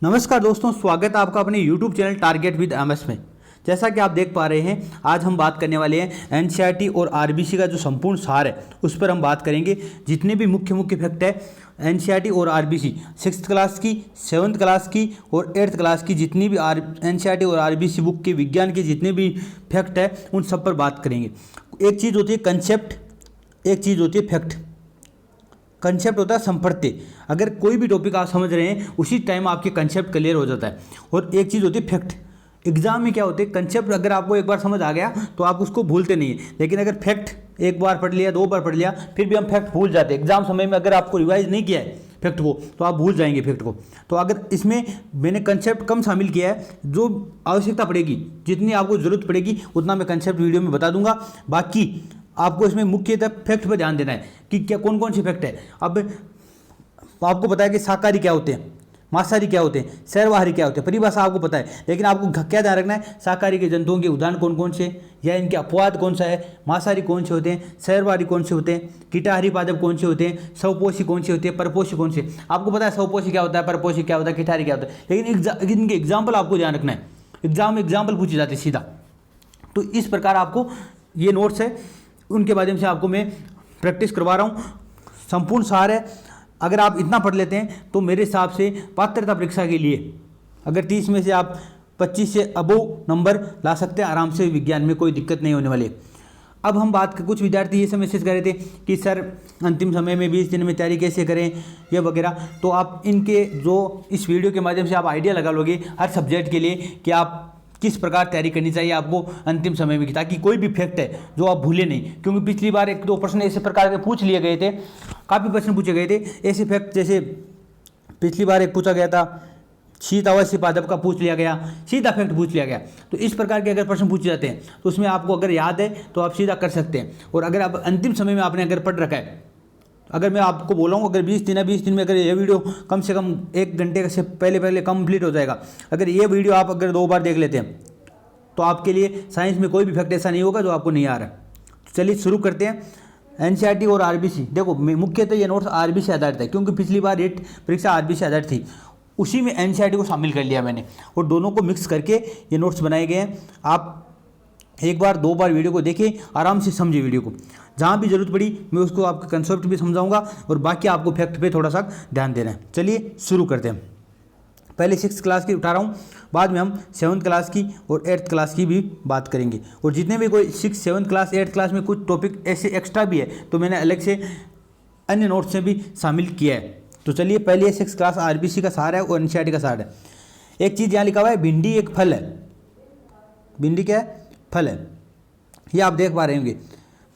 नमस्कार दोस्तों, स्वागत है आपका अपने YouTube channel target with MS में। जैसा कि आप देख पा रहे हैं, आज हम बात करने वाले हैं एनसीईआरटी और आरबीसी का जो संपूर्ण सार है उस पर हम बात करेंगे। जितने भी मुख्य फैक्ट है एनसीईआरटी और आरबीसी, 6th क्लास की, 7th क्लास की और 8th क्लास की, जितनी भी एनसीईआरटी और आरबीसी बुक के विज्ञान के जितने भी फैक्ट है उन सब पर बात करेंगे। एक चीज़ होती है कंसेप्ट, एक चीज़ होती है फैक्ट। कंसेप्ट होता है संपत्ति। अगर कोई भी टॉपिक आप समझ रहे हैं उसी टाइम आपके कंसेप्ट क्लियर हो जाता है। और एक चीज़ होती है फैक्ट। एग्जाम में क्या होते हैं, कंसेप्ट अगर आपको एक बार समझ आ गया तो आप उसको भूलते नहीं है, लेकिन अगर फैक्ट एक बार पढ़ लिया, 2 बार पढ़ लिया, फिर भी हम फैक्ट भूल जाते हैं। एग्जाम समय में अगर आपको रिवाइज नहीं किया है फैक्ट को तो आप भूल जाएंगे फैक्ट को। तो अगर इसमें मैंने कंसेप्ट कम शामिल किया है, जो आवश्यकता पड़ेगी, जितनी आपको ज़रूरत पड़ेगी उतना मैं कंसेप्ट वीडियो में बता दूंगा। बाकी आपको इसमें मुख्यतः फैक्ट पर ध्यान देना है कि क्या कौन कौन से फैक्ट है। अब आपको पता है कि शाकाहारी क्या होते हैं, मांसाहारी क्या होते हैं, सर्वाहारी क्या होते हैं, परिभाषा आपको पता है, लेकिन आपको क्या ध्यान रखना है, शाकाहारी के जंतुओं के उदाहरण कौन कौन से या इनके अपवाद कौन सा है, मांसाहारी कौन से होते हैं, सर्वाहारी कौन से होते हैं, कीटाहारी पादप कौन से होते हैं, स्वपोषी कौन से होते हैं, परपोषी कौन से। आपको पता है स्वपोषी क्या होता है, परपोषी क्या होता है, कीटाहारी क्या होता है, लेकिन इनके एग्जाम्पल आपको ध्यान रखना है। एग्जाम में एग्जाम्पल पूछे जाते हैं सीधा। तो इस प्रकार आपको ये नोट्स है, उनके माध्यम से आपको मैं प्रैक्टिस करवा रहा हूँ। संपूर्ण सार है। अगर आप इतना पढ़ लेते हैं तो मेरे हिसाब से पात्रता परीक्षा के लिए अगर 30 में से आप 25 से अबोव नंबर ला सकते हैं आराम से, विज्ञान में कोई दिक्कत नहीं होने वाली। अब हम बात कुछ विद्यार्थी ये सब मैसेज कर रहे थे कि सर अंतिम समय में 20 दिन में तैयारी कैसे करें या वगैरह। तो आप इनके जो इस वीडियो के माध्यम से आप आइडिया लगा लोगे हर सब्जेक्ट के लिए कि आप किस प्रकार तैयारी करनी चाहिए आपको अंतिम समय में, ताकि कोई भी फैक्ट है जो आप भूले नहीं। क्योंकि पिछली बार 1-2 प्रश्न ऐसे प्रकार के पूछ लिए गए थे, काफ़ी प्रश्न पूछे गए थे ऐसे फैक्ट। जैसे पिछली बार एक पूछा गया था शीत अवश्य पादप का, पूछ लिया गया, सीधा फैक्ट पूछ लिया गया। तो इस प्रकार के अगर प्रश्न पूछे जाते हैं तो उसमें आपको अगर याद है तो आप सीधा कर सकते हैं। और अगर आप अंतिम समय में आपने अगर पढ़ रखा है, अगर मैं आपको बोला हूँ अगर 20 दिन है, 20 दिन में अगर ये वीडियो कम से कम 1 घंटे से पहले कंप्लीट हो जाएगा। अगर ये वीडियो आप अगर 2 बार देख लेते हैं तो आपके लिए साइंस में कोई भी फैक्ट ऐसा नहीं होगा जो आपको नहीं आ रहा है। तो चलिए शुरू करते हैं। एनसीईआरटी और आरबीसी, देखो मुख्यतः ये नोट्स आरबीसी आधारित है, क्योंकि पिछली बार रेट परीक्षा आरबीसी आधारित थी, उसी में एनसीईआरटी को शामिल कर लिया मैंने और दोनों को मिक्स करके ये नोट्स बनाए गए हैं। आप 1 बार 2 बार वीडियो को देखिए, आराम से समझिए वीडियो को। जहाँ भी जरूरत पड़ी मैं उसको आपका कंसेप्ट भी समझाऊंगा और बाकी आपको फैक्ट पे थोड़ा सा ध्यान देना है। चलिए शुरू करते हैं। पहले 6th क्लास की उठा रहा हूँ, बाद में हम 7th क्लास की और 8th क्लास की भी बात करेंगे। और जितने भी कोई 6, 7th क्लास, 8th क्लास में कुछ टॉपिक ऐसे एक्स्ट्रा भी है तो मैंने अलग से अन्य नोट्स से भी शामिल किया है। तो चलिए पहले 6th क्लास आरबीसी का सार है और एनसीईआरटी का सार है। एक चीज़ यहाँ लिखा हुआ है, भिंडी एक फल है। भिंडी क्या है? फल है। ये आप देख पा रहे होंगे।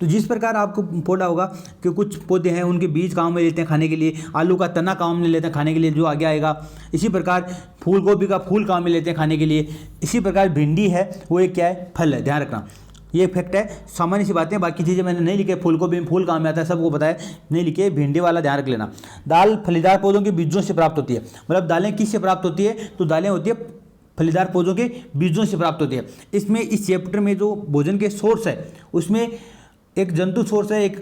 तो जिस प्रकार आपको पौधा होगा कि कुछ पौधे हैं उनके बीज काम में लेते हैं खाने के लिए, आलू का तना काम में लेते हैं खाने के लिए जो आगे आएगा, इसी प्रकार फूल गोभी का फूल काम में लेते हैं खाने के लिए, इसी प्रकार भिंडी है वो एक क्या है? फल है। ध्यान रखना, ये फैक्ट है। सामान्य सी बातें, बाकी चीज़ें मैंने नहीं लिखे। फूल गोभी में फूल काम में आता है, सबको पता है, नहीं लिखे। भिंडी वाला ध्यान रख लेना। दाल फलीदार पौधों के बीजों से प्राप्त होती है। मतलब दालें किससे प्राप्त होती है? तो दालें होती है फलीदार पौधों के बीजों से प्राप्त होती है। इसमें इस चैप्टर में जो भोजन के सोर्स है उसमें एक जंतु सोर्स है, एक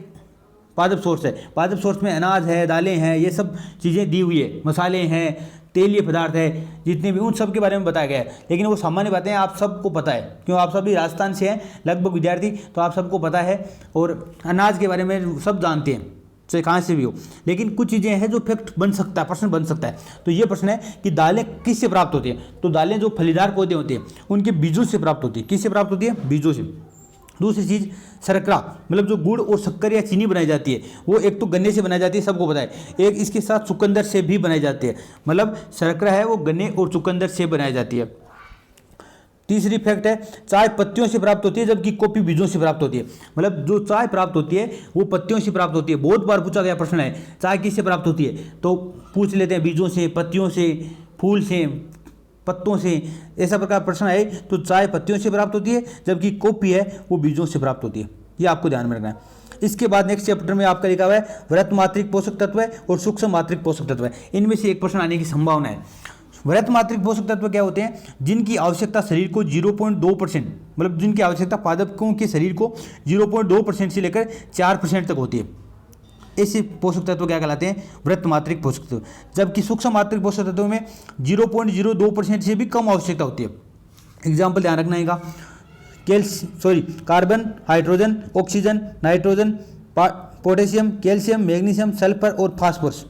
पादप सोर्स है। पादप सोर्स में अनाज है, दालें हैं, ये सब चीज़ें दी हुई है, मसाले हैं, तेलीय पदार्थ है, जितने भी, उन सब के बारे में बताया गया है। लेकिन वो सामान्य बातें आप सबको पता है, क्यों आप सभी राजस्थान से हैं लगभग विद्यार्थी, तो आप सबको पता है और अनाज के बारे में सब जानते हैं, चाहे कहाँ से भी हो। लेकिन कुछ चीज़ें हैं जो फैक्ट बन सकता है, प्रश्न बन सकता है। तो ये प्रश्न है कि दालें किससे प्राप्त होती हैं? तो दालें जो फलीदार पौधे होते हैं उनके बीजों से प्राप्त होती है। किससे प्राप्त होती है? बीजों से। दूसरी चीज़ शर्करा, मतलब जो गुड़ और शक्कर या चीनी बनाई जाती है वो एक तो गन्ने से बनाई जाती है, सबको पता है। एक इसके साथ चुकंदर से भी बनाई जाती है। मतलब शर्करा है वो गन्ने और चुकंदर से बनाई जाती है। तीसरी फैक्ट है चाय पत्तियों से प्राप्त होती है, जबकि कॉफी बीजों से प्राप्त होती है। मतलब जो चाय प्राप्त होती है वो पत्तियों से प्राप्त होती है। बहुत बार पूछा गया प्रश्न है चाय किससे प्राप्त होती है, तो पूछ लेते हैं बीजों से, पत्तियों से, फूल से, पत्तों से, ऐसा प्रकार प्रश्न है। तो चाय पत्तियों से प्राप्त होती है, जबकि कॉफी है वो बीजों से प्राप्त होती है। ये आपको ध्यान में रखना है। इसके बाद नेक्स्ट चैप्टर में आपका लिखा हुआ है वृत्त मात्रिक पोषक तत्व है और सूक्ष्म मात्रिक पोषक तत्व है। इनमें से एक प्रश्न आने की संभावना है। वृत्त मात्रिक पोषक तत्व क्या होते हैं? जिनकी आवश्यकता शरीर को 0.2%, मतलब जिनकी आवश्यकता पादपों के शरीर को 0.2% से लेकर 4% तक होती है। ऐसे पोषक तत्व क्या कहलाते हैं? वृत्त मात्रिक पोषक तत्व। जबकि सूक्ष्म मात्रिक पोषक तत्वों में 0.02% से भी कम आवश्यकता होती है। एग्जाम्पल ध्यान रखना है carbon, hydrogen, oxygen, nitrogen, potassium, calcium, magnesium, sulphur और फास्फोरस।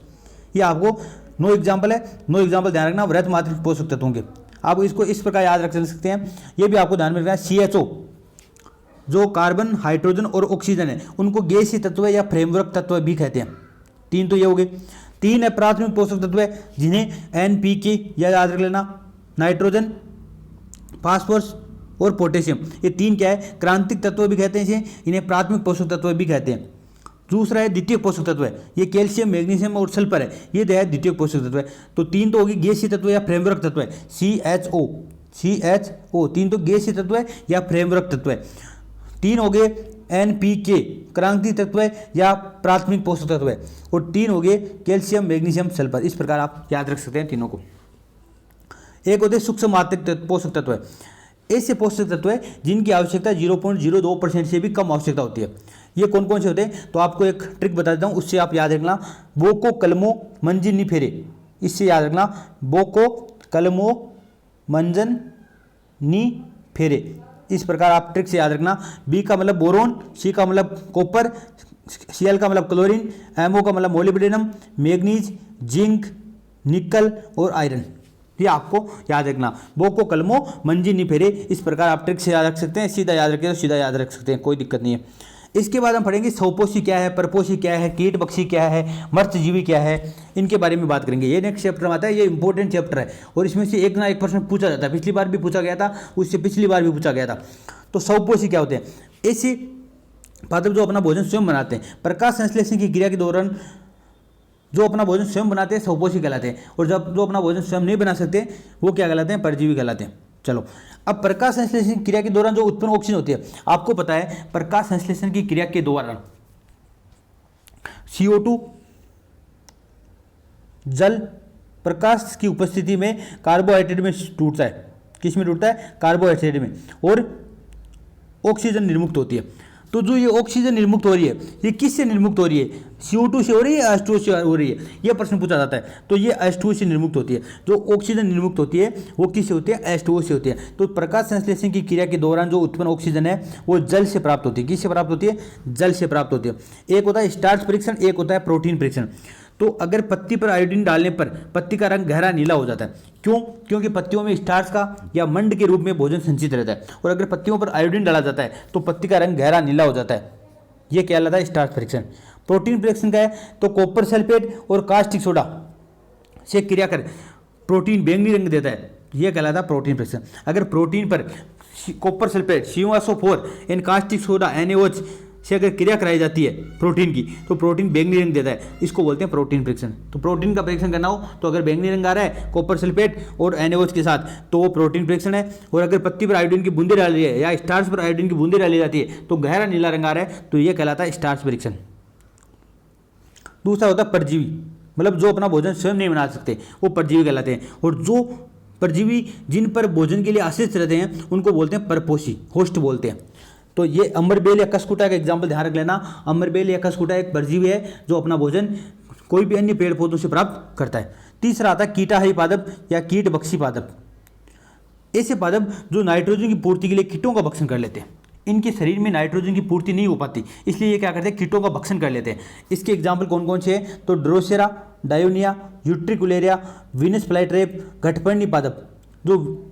ये आपको 9 एग्जाम्पल है। 9 एग्जाम्पल ध्यान रखना वृत्त मात्रिक पोषक तत्वों के। आप इसको इस प्रकार याद रख सकते हैं। ये भी आपको ध्यान में रखना है। CHO जो कार्बन, हाइड्रोजन और ऑक्सीजन है उनको गैसीय तत्व या फ्रेमवर्क तत्व भी कहते हैं। 3 तो ये हो गए। 3 है प्राथमिक पोषक तत्व है जिन्हें NPK या याद रख लेना, नाइट्रोजन, फास्फोरस और पोटेशियम। ये 3 क्या है? क्रांतिक तत्व भी कहते हैं इसे, इन्हें प्राथमिक पोषक तत्व भी कहते हैं। दूसरा है द्वितीय पोषक तत्व है, ये कैल्शियम, मैग्नीशियम और सल्फर है, ये है द्वितीय पोषक तत्व है। तो 3 तो होगी गैसीय तत्व या फ्रेमवर्क तत्व है, CHO 3 तो गैसीय तत्व है या फ्रेमवर्क तत्व है। 3 हो गए NPK क्रांतिक तत्व है या प्राथमिक पोषक तत्व है, और 3 हो गए कैल्शियम, मैग्नीशियम, सल्फर। इस प्रकार आप याद रख सकते हैं तीनों को। एक होते सूक्ष्म मात्रिक पोषक तत्व है, ऐसे पोषक तत्व है जिनकी आवश्यकता 0.02% से भी कम आवश्यकता होती है। ये कौन कौन से होते हैं? तो आपको एक ट्रिक बता देता हूँ, उससे आप याद रखना। बोको, कलमो, मंजिन, निफेरे। इससे याद रखना बोको, कलमो, मंजन, नी, फेरे। इस प्रकार आप ट्रिक से याद रखना। बी का मतलब बोरोन, सी का मतलब कॉपर, Cl का मतलब क्लोरीन, MO का मतलब मोलिब्डेनम, मैग्नीज, जिंक, निकल और आयरन। ये आपको याद रखना। बोको, कलमो, मंजी, निफेरे। इस प्रकार आप ट्रिक से याद रख सकते हैं। सीधा याद रखें तो सीधा याद रख सकते हैं, कोई दिक्कत नहीं है। इसके बाद हम पढ़ेंगे स्वपोषी क्या है, परपोषी क्या है, कीटभक्षी क्या है, मर्त्यजीवी क्या है, इनके बारे में बात करेंगे। ये नेक्स्ट चैप्टर में आता है, ये इंपॉर्टेंट चैप्टर है और इसमें से एक ना एक प्रश्न पूछा जाता है। पिछली बार भी पूछा गया था, उससे पिछली बार भी पूछा गया था। तो स्वपोषी क्या होते हैं? ऐसे पादप जो अपना भोजन स्वयं बनाते हैं, प्रकाश संश्लेषण की क्रिया के दौरान जो अपना भोजन स्वयं बनाते हैं स्वपोषी कहलाते हैं, और जब जो अपना भोजन स्वयं नहीं बना सकते वो क्या कहलाते हैं? परजीवी कहलाते हैं। चलो, अब प्रकाश संश्लेषण क्रिया के दौरान जो उत्पन्न ऑक्सीजन होती है, आपको पता है प्रकाश संश्लेषण की क्रिया के दौरान CO2 जल प्रकाश की उपस्थिति में कार्बोहाइड्रेट में टूटता है। किस में टूटता है? कार्बोहाइड्रेट में, और ऑक्सीजन निर्मुक्त होती है। तो जो ये ऑक्सीजन निर्मुक्त हो रही है, ये किससे निर्मुक्त हो रही है? CO2 से हो रही है, H2O से हो रही है? ये प्रश्न पूछा जाता है। तो ये H2O से निर्मुक्त होती है। जो ऑक्सीजन निर्मुक्त होती है वो किससे होती है? H2O से होती है। तो प्रकाश संश्लेषण की क्रिया के दौरान जो उत्पन्न ऑक्सीजन है वो जल से प्राप्त होती है। किससे प्राप्त होती है? जल से प्राप्त होती है। एक होता है स्टार्च परीक्षण, एक होता है प्रोटीन परीक्षण। तो अगर पत्ती पर आयोडीन डालने पर पत्ती का रंग गहरा नीला हो जाता है। क्यों? क्योंकि पत्तियों में स्टार्च का या मंड के रूप में भोजन संचित रहता है, और अगर पत्तियों पर आयोडीन डाला जाता है तो पत्ती का रंग गहरा नीला हो जाता है। यह क्या कहलाता है? स्टार्च परीक्षण। प्रोटीन परीक्षण का है तो कॉपर सल्फेट और कास्टिक सोडा से क्रिया कर प्रोटीन बैंगनी रंग देता है, यह कहलाता है प्रोटीन परीक्षण। अगर प्रोटीन पर copper sulphate CuSO4 and caustic soda NaOH से अगर क्रिया कराई जाती है प्रोटीन की तो प्रोटीन बैंगनी रंग देता है, इसको बोलते हैं प्रोटीन परीक्षण। तो प्रोटीन का परीक्षण करना हो तो अगर बैंगनी रंग आ रहा है कॉपर सल्फेट और NaOH के साथ तो वो प्रोटीन परीक्षण है, और अगर पत्ती पर आयोडीन की बूंदे डाली है या स्टार्च पर आयोडीन की बूंदे डाली जाती है तो गहरा नीला रंग आ रहा है तो यह कहलाता है स्टार्च परीक्षण। दूसरा होता है परजीवी, मतलब जो अपना भोजन स्वयं नहीं बना सकते वो परजीवी कहलाते हैं, और जो परजीवी जिन पर भोजन के लिए आश्रित रहते हैं उनको बोलते हैं परपोषी, होस्ट बोलते हैं। तो ये अमरबेल या कसकुटा का एग्जाम्पल ध्यान रख लेना। अमरबेल या कसकुटा एक परजीवी है जो अपना भोजन कोई भी अन्य पेड़ पौधों से प्राप्त करता है। तीसरा आता है कीटाहारी पादप या कीटभक्षी पादप। ऐसे पादप जो नाइट्रोजन की पूर्ति के लिए कीटों का भक्षण कर लेते हैं। इनके शरीर में नाइट्रोजन की पूर्ति नहीं हो पाती, इसलिए ये क्या करते हैं? कीटों का भक्षण कर लेते हैं। इसके एग्जाम्पल कौन कौन से हैं? तो Drosera, Dionaea, Utricularia, Venus flytrap, घटपर्णी पादप। जो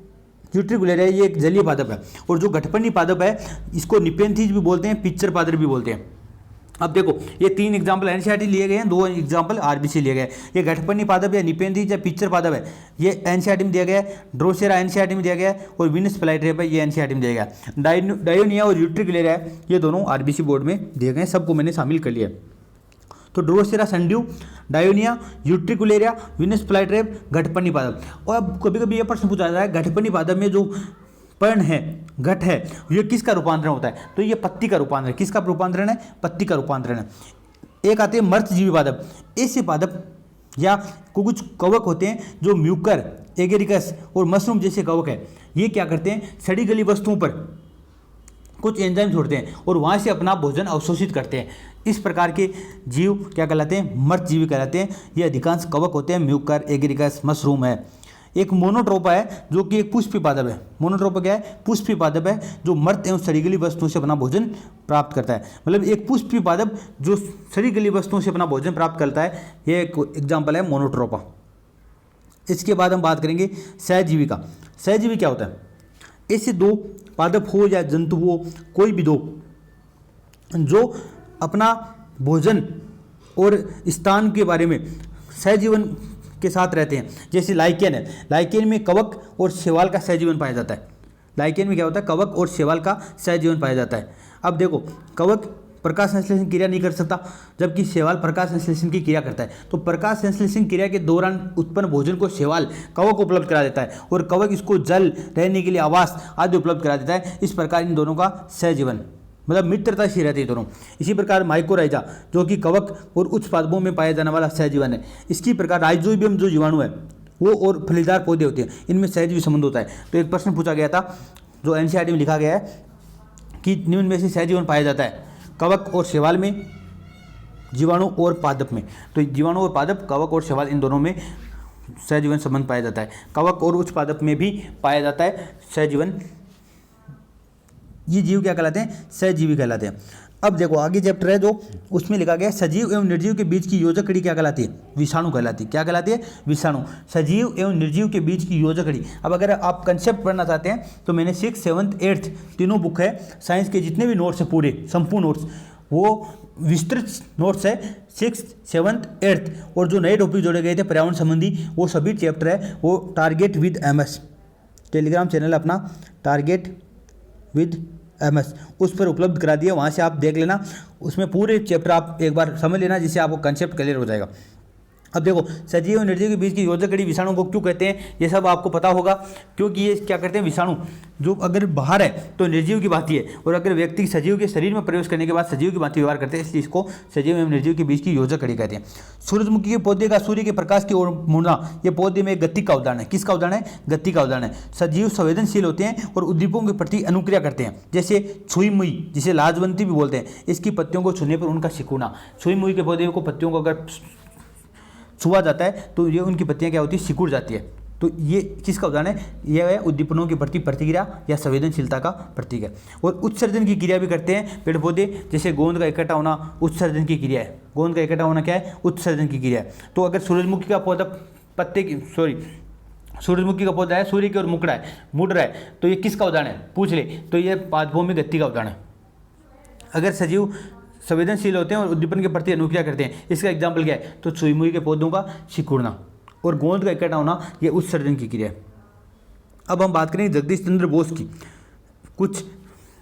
यूट्रिकुलेरिया ये एक जलीय पादप है, और जो घटपर्णी पादप है इसको निपेंथीज भी बोलते हैं, पिक्चर पादप भी बोलते हैं। अब देखो ये 3 एग्जाम्पल NCERT लिए गए हैं, 2 एग्जाम्पल RBC लिए गए। ये घटपर्णी पादप या निपेंथीज या पिक्चर पादप है, ये NCERT में दिया गया है। ड्रोसेरा NCERT में दिया गया है, और वीनस फ्लाईट्रेप है ये NCERT में दिया गया है। डायोनिया और यूट्रिकुलेरिया ये दोनों RBC बोर्ड में दिए गए हैं, सबको मैंने शामिल कर लिया। तो Drosera sundew, Dionaea, Utricularia, Venus flytrap, घटपर्णी पादप। और अब कभी कभी यह प्रश्न पूछा जाता है घटपर्णी पादप में जो पर्ण है, घट है, ये किसका रूपांतरण होता है? तो ये पत्ती का रूपांतरण। किसका रूपांतरण है? पत्ती का रूपांतरण है। एक आते हैं मर्त्यजीवी पादप। ऐसे पादप या कुछ कवक होते हैं जो म्यूकर, एगेरिकस और मशरूम जैसे कवक है, ये क्या करते हैं? सड़ी गली वस्तुओं पर कुछ एंजाइम छोड़ते हैं और वहाँ से अपना भोजन अवशोषित करते हैं। इस प्रकार के जीव क्या कहलाते हैं, मृत जीवी कहलाते हैं। ये अधिकांश कवक होते हैं, म्यूकर, एगरिकस, मशरूम है। एक मोनोट्रोपा है जो कि एक पुष्पी पादप है। मोनोट्रोपा क्या है, पुष्पी पादप है जो मृत एवं सड़ी गली वस्तुओं से अपना भोजन प्राप्त करता है। मतलब एक पुष्पी पादप जो सड़ी गली वस्तुओं से अपना भोजन प्राप्त करता है, ये एक एग्जाम्पल है मोनोट्रोपा। इसके बाद हम बात करेंगे सहजीवी का। सहजीवी क्या होता है, ऐसे दो पादप हो या जंतु हो, कोई भी दो जो अपना भोजन और स्थान के बारे में सहजीवन के साथ रहते हैं। जैसे लाइकेन है, लाइकेन में कवक और शैवाल का सहजीवन पाया जाता है। लाइकेन में क्या होता है, कवक और शैवाल का सहजीवन पाया जाता है। अब देखो, कवक प्रकाश संश्लेषण क्रिया नहीं कर सकता, जबकि शैवाल प्रकाश संश्लेषण की क्रिया करता है। तो प्रकाश संश्लेषण क्रिया के दौरान उत्पन्न भोजन को शैवाल कवक उपलब्ध करा देता है और कवक इसको जल, रहने के लिए आवास आदि उपलब्ध करा देता है। इस प्रकार इन दोनों का सहजीवन, मतलब मित्रता सी रहती है दोनों। इसी प्रकार माइकोराइजा जो कि कवक और उच्च पादपों में पाया जाने वाला सहजीवन है। इसकी प्रकार राइजोबियम जो जीवाणु है वो और फलीदार पौधे होते हैं, इनमें सहजीवी संबंध होता है। तो एक प्रश्न पूछा गया था जो एनसीईआरटी में लिखा गया है कि निम्न में से सहजीवन पाया जाता है कवक और शैवाल में, जीवाणु और पादप में। तो जीवाणु और पादप, कवक और शैवाल, इन दोनों में सहजीवन संबंध पाया जाता है। कवक और उच्च पादप में भी पाया जाता है सहजीवन। ये जीव क्या कहलाते हैं, सहजीवी कहलाते हैं। अब देखो आगे चैप्टर है जो उसमें लिखा गया है सजीव एवं निर्जीव के बीच की योजक कड़ी क्या कहलाती है, विषाणु कहलाती है। क्या कहलाती है, विषाणु। सजीव एवं निर्जीव के बीच की योजक कड़ी। अब अगर आप कंसेप्ट पढ़ना चाहते हैं तो मैंने 6th, 7th, 8th तीनों बुक है, साइंस के जितने भी नोट्स है पूरे संपूर्ण नोट्स, वो विस्तृत नोट्स है 6th, 7th, 8th। और जो नए टॉपिक जोड़े गए थे पर्यावरण संबंधी, वो सभी चैप्टर है वो target with MS Telegram channel अपना टारगेट विद MS उस पर उपलब्ध करा दिया, वहाँ से आप देख लेना। उसमें पूरे चैप्टर आप एक बार समझ लेना जिससे आपको कंसेप्ट क्लियर हो जाएगा। अब देखो सजीव और निर्जीव के बीच की योजक कड़ी विषाणु को क्यों कहते हैं, ये सब आपको पता होगा, क्योंकि ये क्या करते हैं, विषाणु जो अगर बाहर है तो निर्जीव की भांति है, और अगर व्यक्ति सजीव के शरीर में प्रवेश करने के बाद सजीव की भांति व्यवहार करते हैं, इसलिए इसको सजीव एवं निर्जीव के बीच की योजक कड़ी कहते हैं। सूरजमुखी के पौधे का सूर्य के प्रकाश की ओर मुड़ना, ये पौधे में गति का उदाहरण है। किसका उदाहरण है, गति का उदाहरण है। सजीव संवेदनशील होते हैं और उद्दीपकों के प्रति अनुक्रिया करते हैं, जैसे छुई मुई, जिसे लाजवंती भी बोलते हैं। इसकी पत्तियों को छूने पर उनका सिकुड़ना। छुई मुई के पौधे को पत्तियों को अगर छुआ जाता है तो ये उनकी पत्तियां क्या होती है, सिकुड़ जाती है। तो ये किसका उदाहरण है, यह है उद्दीपनों के प्रति प्रतिक्रिया या संवेदनशीलता का प्रतीक है। और उत्सर्जन की क्रिया भी करते हैं पेड़ पौधे, जैसे गोंद का इकट्ठा होना उत्सर्जन की क्रिया है। गोंद का इकट्ठा होना क्या है, उत्सर्जन की क्रिया है। तो अगर सूरजमुखी का पौधा सूरजमुखी का पौधा है, सूर्य की ओर मुड़ रहा है, तो ये किसका उदाहरण है, पूछ ले, तो ये पादपों में गति का उदाहरण है। अगर सजीव संवेदनशील होते हैं और उद्दीपन के प्रति अनुक्रिया करते हैं, इसका एग्जाम्पल क्या है, तो छुई मुई के पौधों का सिकुड़ना और गोंद का इकट्ठा होना, यह उत्सर्जन की क्रिया है। अब हम बात करेंगे जगदीश चंद्र बोस की। कुछ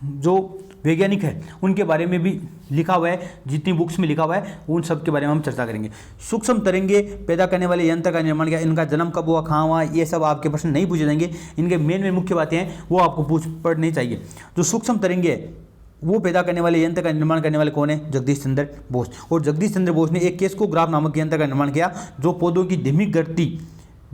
जो वैज्ञानिक है उनके बारे में भी लिखा हुआ है, जितनी बुक्स में लिखा हुआ है उन सब के बारे में हम चर्चा करेंगे। सूक्ष्म तरंगे पैदा करने वाले यंत्र का निर्माण किया, इनका जन्म कब हुआ, कहाँ हुआ, ये सब आपके प्रश्न नहीं पूछे जाएंगे। इनके मेन मुख्य बातें हैं वो आपको पढ़नी चाहिए। जो सूक्ष्म तरंगे है वो पैदा करने वाले यंत्र का निर्माण करने वाले कौन है, जगदीश चंद्र बोस। और जगदीश चंद्र बोस ने एक केस्कोग्राफ नामक यंत्र का निर्माण किया, जो पौधों की धीमी गति,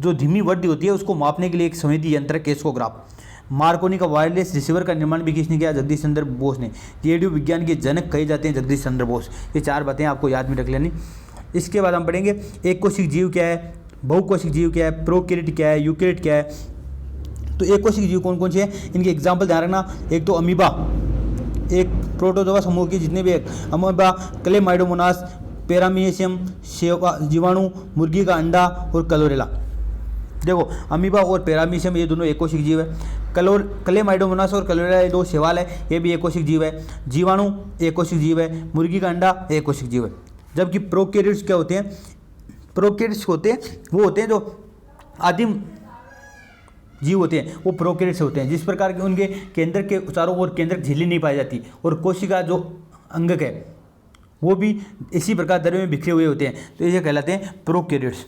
जो धीमी वृद्धि होती है उसको मापने के लिए एक संवेदी यंत्र केस्कोग्राफ। मार्कोनी का वायरलेस रिसीवर का निर्माण भी किसने किया, जगदीश चंद्र बोस ने। रेडियो विज्ञान के जनक कहे जाते हैं जगदीश चंद्र बोस। ये 4 बातें आपको याद में रख लेनी। इसके बाद हम पढ़ेंगे एक कोशिक जीव क्या है, बहुकोशिक जीव क्या है, प्रोकैरियोट क्या है, यूकैरियोट क्या है। तो एक कोशिक जीव कौन कौन से हैं, इनके एग्जाम्पल ध्यान रखना। एक तो अमीबा, एक प्रोटोजोआ समूह की जितने भी अमीबा, क्लेमाइडोमोनास, पैरामीशियम जीवाणु, मुर्गी का अंडा और क्लोरेला। देखो अमीबा और पैरामीशियम ये दोनों एकोशिक जीव है। क्लेमाइडोमोनास और क्लोरेला ये 2 शैवाल है, ये भी एकोशिक जीव है। जीवाणु एकोशिक जीव है, मुर्गी का अंडा एकोशिक जीव है। जबकि प्रोकैरियोट्स क्या होते हैं, प्रोकैरियोट्स होते हैं वो होते हैं जो आदिम जीव होते हैं, वो प्रोकैरियोट्स होते हैं। जिस प्रकार के उनके केंद्र के चारों ओर केंद्रक झिल्ली नहीं पाई जाती, और कोशिका जो अंगक है वो भी इसी प्रकार दर में बिखरे हुए होते हैं, तो ये कहलाते हैं प्रोकैरियोट्स।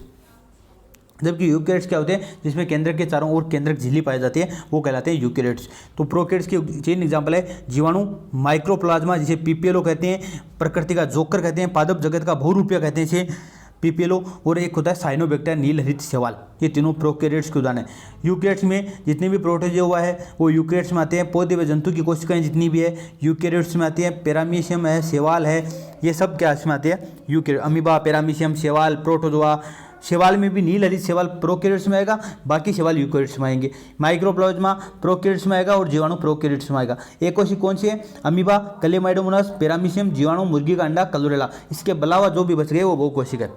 जबकि यूकैरियोट्स क्या होते हैं, जिसमें केंद्र के चारों ओर केंद्रक झिल्ली पाई जाती है, वो कहलाते हैं यूकैरियोट्स। तो प्रोकैरियोट्स के 3 एग्जाम्पल है, जीवाणु, माइक्रोप्लाज्मा जिसे PPLO कहते हैं, प्रकृति का जोकर कहते हैं, पादप जगत का बहुरूपिया कहते हैं इसे, पीपीएलओ, और एक होता है साइनोबैक्टीरिया नीलहरित शैवाल। ये तीनों प्रोकैरियोट्स के उदाहरण हैं। यूकैरियोट्स में जितने भी प्रोटोजोआ है वो यूकैरियोट्स में आते हैं। पौधे व जंतु की कोशिकाएं जितनी भी है यूकैरियोट्स में आती हैं। पैरामीशियम है, शैवाल है, ये सब क्या इसमें आते हैं? यूकैरियोट। अमीबा, पैरामीशियम, शैवाल, प्रोटोजोआ। शैवाल में भी नीलहरित शैवाल प्रोकैरियोट्स में आएगा, बाकी शैवाल यूकैरियोट्स में आएंगे। माइक्रोप्लाज्मा प्रोकैरियोट्स में आएगा और जीवाणु प्रोकैरियोट्स में आएगा। एक कोशिका कौन सी है? अमीबा, क्लेमाइडोमोनास, पैरामीशियम, जीवाणु, मुर्गी का अंडा, क्लोरेला। इसके अलावा जो भी बच गए वो कोशिका है।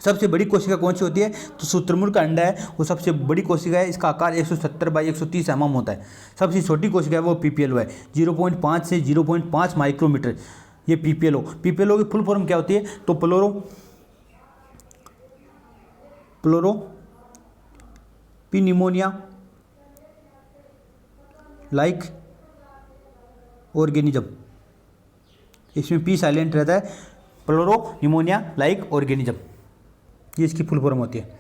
सबसे बड़ी कोशिका कौन सी होती है? तो शुतुरमुर्ग का अंडा है, वो सबसे बड़ी कोशिका है। इसका आकार 170 बाई 130 mm होता है। सबसे छोटी कोशिका है वो पीपीएलओ है, 0.5 से 0.5 माइक्रोमीटर। ये पीपीएलओ की फुल फॉर्म क्या होती है? तो प्लोरोपिनिमोनिया लाइक ऑर्गेनिज्म। इसमें पी साइलेंट रहता है। प्लोरोनिमोनिया लाइक ऑर्गेनिज्म, ये इसकी फुल फॉर्म होती है।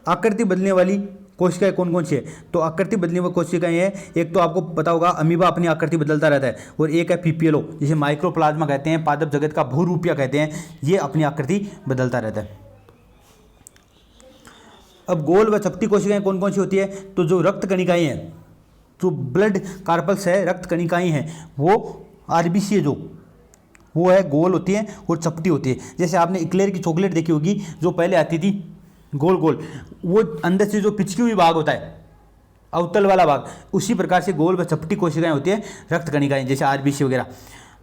आकृति बदलने वाली कोशिकाएं कौन कौन सी है? तो आकृति बदलने वाली कोशिकाएं हैं, एक तो आपको पता होगा अमीबा अपनी आकृति बदलता रहता है, और एक है पीपीएलओ जिसे माइक्रोप्लाज्मा कहते हैं, पादप जगत का भूरूपिया कहते हैं, ये अपनी आकृति बदलता रहता है। अब गोल व चपटी कोशिकाएं कौन कौन सी होती है? तो जो रक्त कणिकाएं हैं, जो ब्लड कार्पल्स है, रक्त कणिकाएं हैं, वो आरबीसी है, जो वो है गोल होती है और चपटी होती है। जैसे आपने इक्लेयर की चॉकलेट देखी होगी जो पहले आती थी गोल गोल, वो अंदर से जो पिचकी हुई भाग होता है, अवतल वाला भाग, उसी प्रकार से गोल व चपटी कोशिकाएं होती है रक्त कणिकाएं, जैसे आरबीसी वगैरह।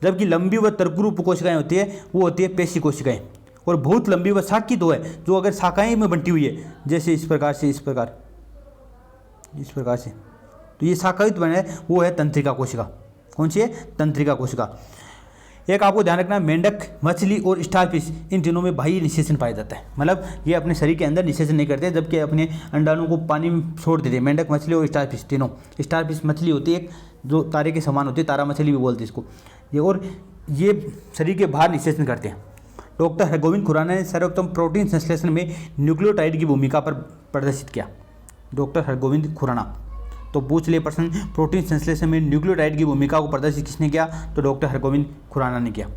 जबकि लंबी व तर्करूप कोशिकाएं होती है वो होती है पेशी कोशिकाएं। और बहुत लंबी व शाखित तो है, जो अगर शाखाएं में बंटी हुई है, जैसे इस प्रकार से, इस प्रकार से, तो ये शाखायुक्त बने, वो है तंत्रिका कोशिका। कौन सी है? तंत्रिका कोशिका। एक आपको ध्यान रखना, मेंढक, मछली और स्टारफिश, इन तीनों में बाह्य निषेचन पाया जाता है। मतलब ये अपने शरीर के अंदर निषेचन नहीं करते, जबकि अपने अंडाणुओं को पानी में छोड़ देते हैं। मेंढक, मछली और स्टारफिश तीनों। स्टारफिश मछली होती है एक, जो तारे के समान होती है, तारा मछली भी बोलते हैं इसको ये, और ये शरीर के बाहर निषेचन करते हैं। डॉक्टर हरगोविंद खुराना ने सर्वप्रथम प्रोटीन संश्लेषण में न्यूक्लियोटाइड की भूमिका पर प्रदर्शित किया। डॉक्टर हरगोविंद खुराना। तो पूछ ले प्रश्न, प्रोटीन संश्लेषण में न्यूक्लियोटाइड की भूमिका को प्रदर्शित किसने किया? तो डॉक्टर हरगोविंद खुराना ने किया।